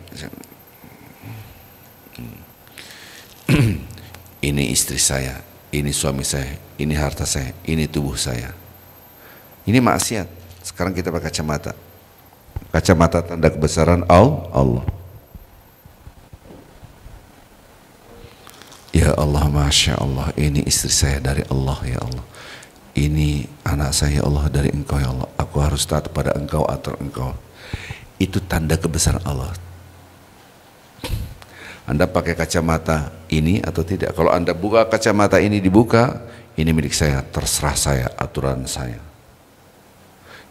Ini istri saya, ini suami saya, ini harta saya, ini tubuh saya. Ini maksiat. Sekarang kita pakai kacamata. Kacamata tanda kebesaran Allah. Ya Allah, Masya Allah, ini istri saya dari Allah ya Allah. Ini anak saya ya Allah dari Engkau ya Allah. Aku harus taat pada Engkau atau Engkau. Itu tanda kebesaran Allah. Anda pakai kacamata ini atau tidak? Kalau Anda buka kacamata ini, dibuka, ini milik saya, terserah saya, aturan saya.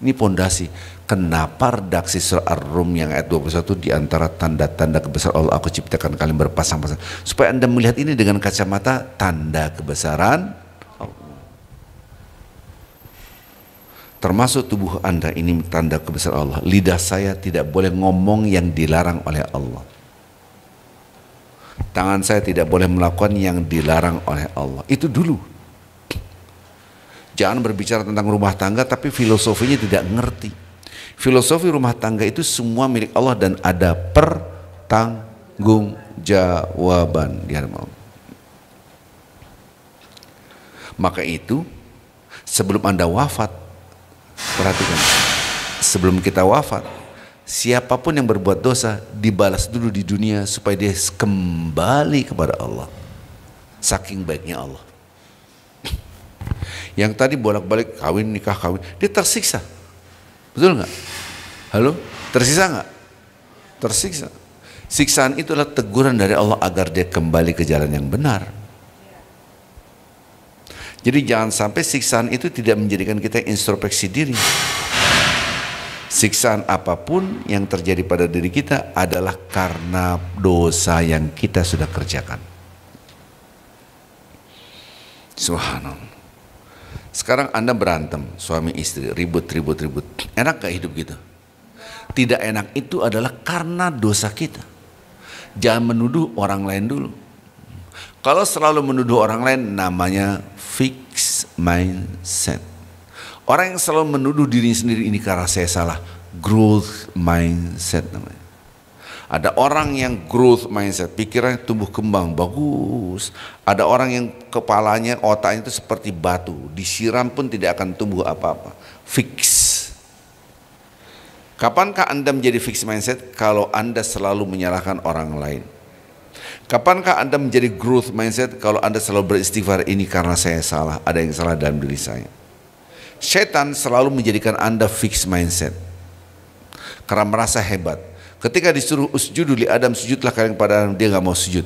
Ini pondasi. Kenapa redaksi surah Ar-Rum yang ayat 21 di antara tanda-tanda kebesaran Allah, aku ciptakan kalian berpasang-pasang, supaya Anda melihat ini dengan kacamata tanda kebesaran Allah. Termasuk tubuh Anda ini tanda kebesaran Allah. Lidah saya tidak boleh ngomong yang dilarang oleh Allah. Tangan saya tidak boleh melakukan yang dilarang oleh Allah. Itu dulu. Jangan berbicara tentang rumah tangga tapi filosofinya tidak ngerti. Filosofi rumah tangga itu semua milik Allah dan ada pertanggungjawaban di hadapan Allah. Maka itu sebelum Anda wafat, perhatikan, sebelum kita wafat, siapapun yang berbuat dosa dibalas dulu di dunia supaya dia kembali kepada Allah. Saking baiknya Allah. Yang tadi bolak-balik kawin nikah kawin, dia tersiksa, betul nggak? Halo, tersiksa nggak? Tersiksa. Siksaan itu adalah teguran dari Allah agar dia kembali ke jalan yang benar. Jadi jangan sampai siksaan itu tidak menjadikan kita introspeksi diri. Siksaan apapun yang terjadi pada diri kita adalah karena dosa yang kita sudah kerjakan. Subhanallah. Sekarang Anda berantem, suami istri, ribut. Enak gak hidup gitu? Tidak enak itu adalah karena dosa kita. Jangan menuduh orang lain dulu. Kalau selalu menuduh orang lain, namanya fixed mindset. Orang yang selalu menuduh diri sendiri, ini karena saya salah, growth mindset namanya. Ada orang yang growth mindset, pikirannya tumbuh kembang, bagus. Ada orang yang kepalanya, otaknya itu seperti batu, disiram pun tidak akan tumbuh apa-apa. Fix. Kapankah Anda menjadi fixed mindset? Kalau Anda selalu menyalahkan orang lain. Kapankah Anda menjadi growth mindset? Kalau Anda selalu beristighfar, ini karena saya salah, ada yang salah dalam diri saya. Setan selalu menjadikan Anda fixed mindset karena merasa hebat. Ketika disuruh usjudu li Adam, sujudlah kalian kepada Adam, dia nggak mau sujud.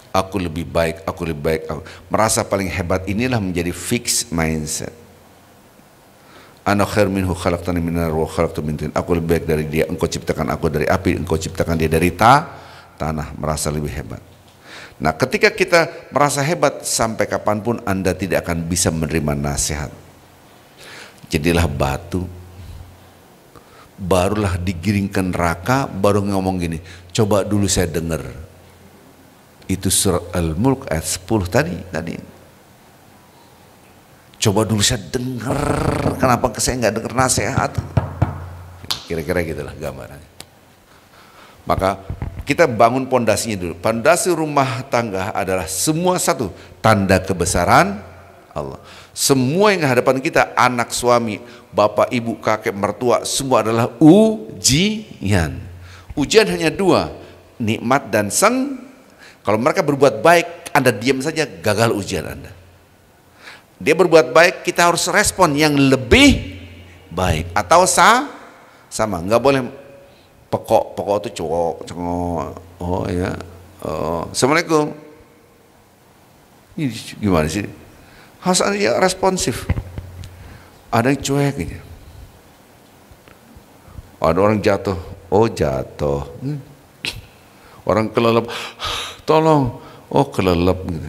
aku lebih baik, aku lebih baik, merasa paling hebat. Inilah menjadi fixed mindset. Ana khair minhu khalaqtani min nar wa khalaqtu min tin. Aku lebih baik dari dia, engkau ciptakan aku dari api, engkau ciptakan dia dari tanah, merasa lebih hebat. Nah, ketika kita merasa hebat, sampai kapanpun Anda tidak akan bisa menerima nasihat. Jadilah batu, barulah digiring ke neraka, baru ngomong gini, coba dulu saya dengar. Itu surat Al-Mulk ayat 10 tadi. Coba dulu saya dengar, kenapa saya nggak dengar nasihat? Kira-kira gitulah gambarannya. Maka kita bangun pondasinya dulu. Pondasi rumah tangga adalah semua satu, tanda kebesaran Allah. Semua yang hadapan kita, anak, suami, bapak, ibu, kakek, mertua, semua adalah ujian. Ujian hanya dua, nikmat dan kalau mereka berbuat baik, Anda diam saja, gagal ujian Anda. Dia berbuat baik, kita harus respon yang lebih baik atau sama. Nggak boleh pokok itu cengok. Oh ya, Assalamualaikum. Ini gimana sih? Harus ada yang responsif. Ada yang cuek gitu. Ada orang jatuh, jatuh. Orang kelelep, tolong, kelelep gitu.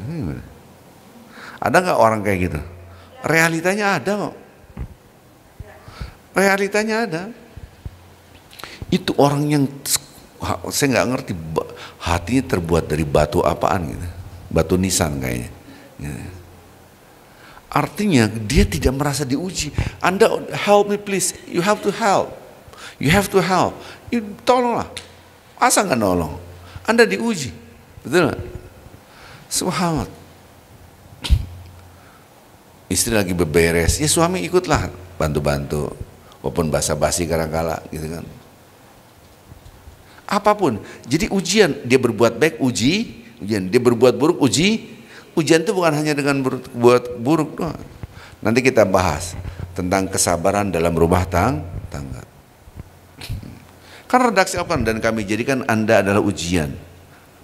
Ada nggak orang kayak gitu? Realitanya ada kok. Realitanya ada. Itu orang yang saya nggak ngerti hatinya terbuat dari batu apaan gitu, batu nisan kayaknya. Artinya dia tidak merasa diuji. Anda help me please, you have to help, tolonglah. Asa nggak nolong? Anda diuji, betul nggak? Subhanallah. Istri lagi beberes, ya suami ikutlah bantu-bantu, walaupun basa-basi kadang-kala gitu kan. Apapun, jadi ujian. Dia berbuat baik, ujian. Dia berbuat buruk, ujian itu bukan hanya dengan berbuat buruk doang. Nanti kita bahas tentang kesabaran dalam rumah tangga. Kan redaksi Al-Quran, dan kami jadikan Anda adalah ujian.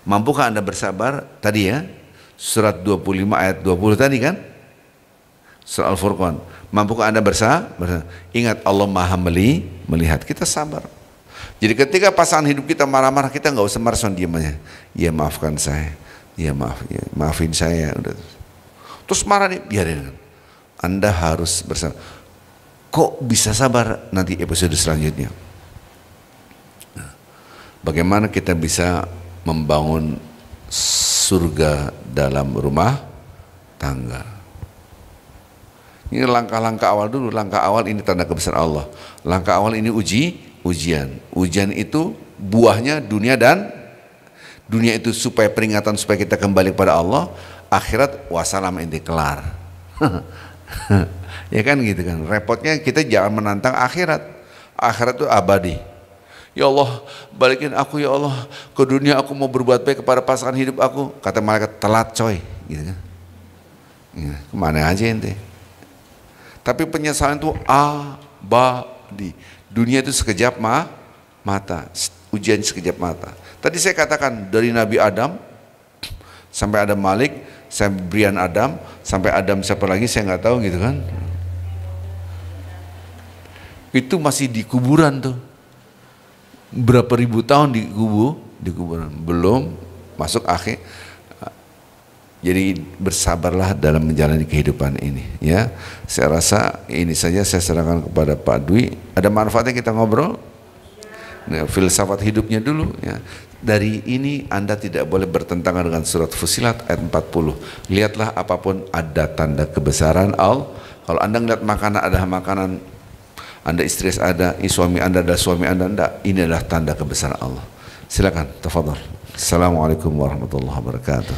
Mampukah Anda bersabar? Tadi ya, surat 25 ayat 20 tadi kan, surat Al-Furqan. Mampukah Anda bersabar? Ingat, Allah maha melihat. Kita sabar. Jadi ketika pasangan hidup kita marah-marah, kita nggak usah merespon, diam aja. Ya maafkan saya, ya maafin saya. Udah. Terus marah nih, biarin. Anda harus bersabar. Kok bisa sabar? Nanti episode selanjutnya. Nah, bagaimana kita bisa membangun surga dalam rumah tangga? Ini langkah-langkah awal dulu. Langkah awal ini tanda kebesaran Allah. Langkah awal ini ujian. Ujian itu buahnya dunia itu supaya peringatan, supaya kita kembali kepada Allah. Akhirat wassalam, inti kelar. Ya kan gitu kan. Repotnya kita jangan menantang akhirat. Akhirat itu abadi. Ya Allah, balikin aku ya Allah ke dunia, aku mau berbuat baik kepada pasangan hidup aku. Kata malaikat, telat coy, gitu kan. Ya, kemana aja ente. Tapi penyesalan itu abadi. Dunia itu sekejap mata, ujian sekejap mata. Tadi saya katakan dari Nabi Adam sampai Adam Malik, sampai Brian Adam, sampai Adam siapa lagi saya nggak tahu gitu kan. Itu masih di kuburan tuh. Berapa ribu tahun di kuburan, belum masuk akhir. Jadi bersabarlah dalam menjalani kehidupan ini ya. Saya rasa ini saja saya serahkan kepada Pak Dwi. Ada manfaatnya kita ngobrol. Nah, filsafat hidupnya dulu ya. Dari ini Anda tidak boleh bertentangan dengan surat Fussilat ayat 40. Lihatlah apapun ada tanda kebesaran Allah. Kalau Anda ngeliat makanan adalah makanan, Anda istri ada, suami Anda adalah suami Anda, enggak, ini adalah tanda kebesaran Allah. Silakan, tafadhol. Assalamualaikum warahmatullahi wabarakatuh.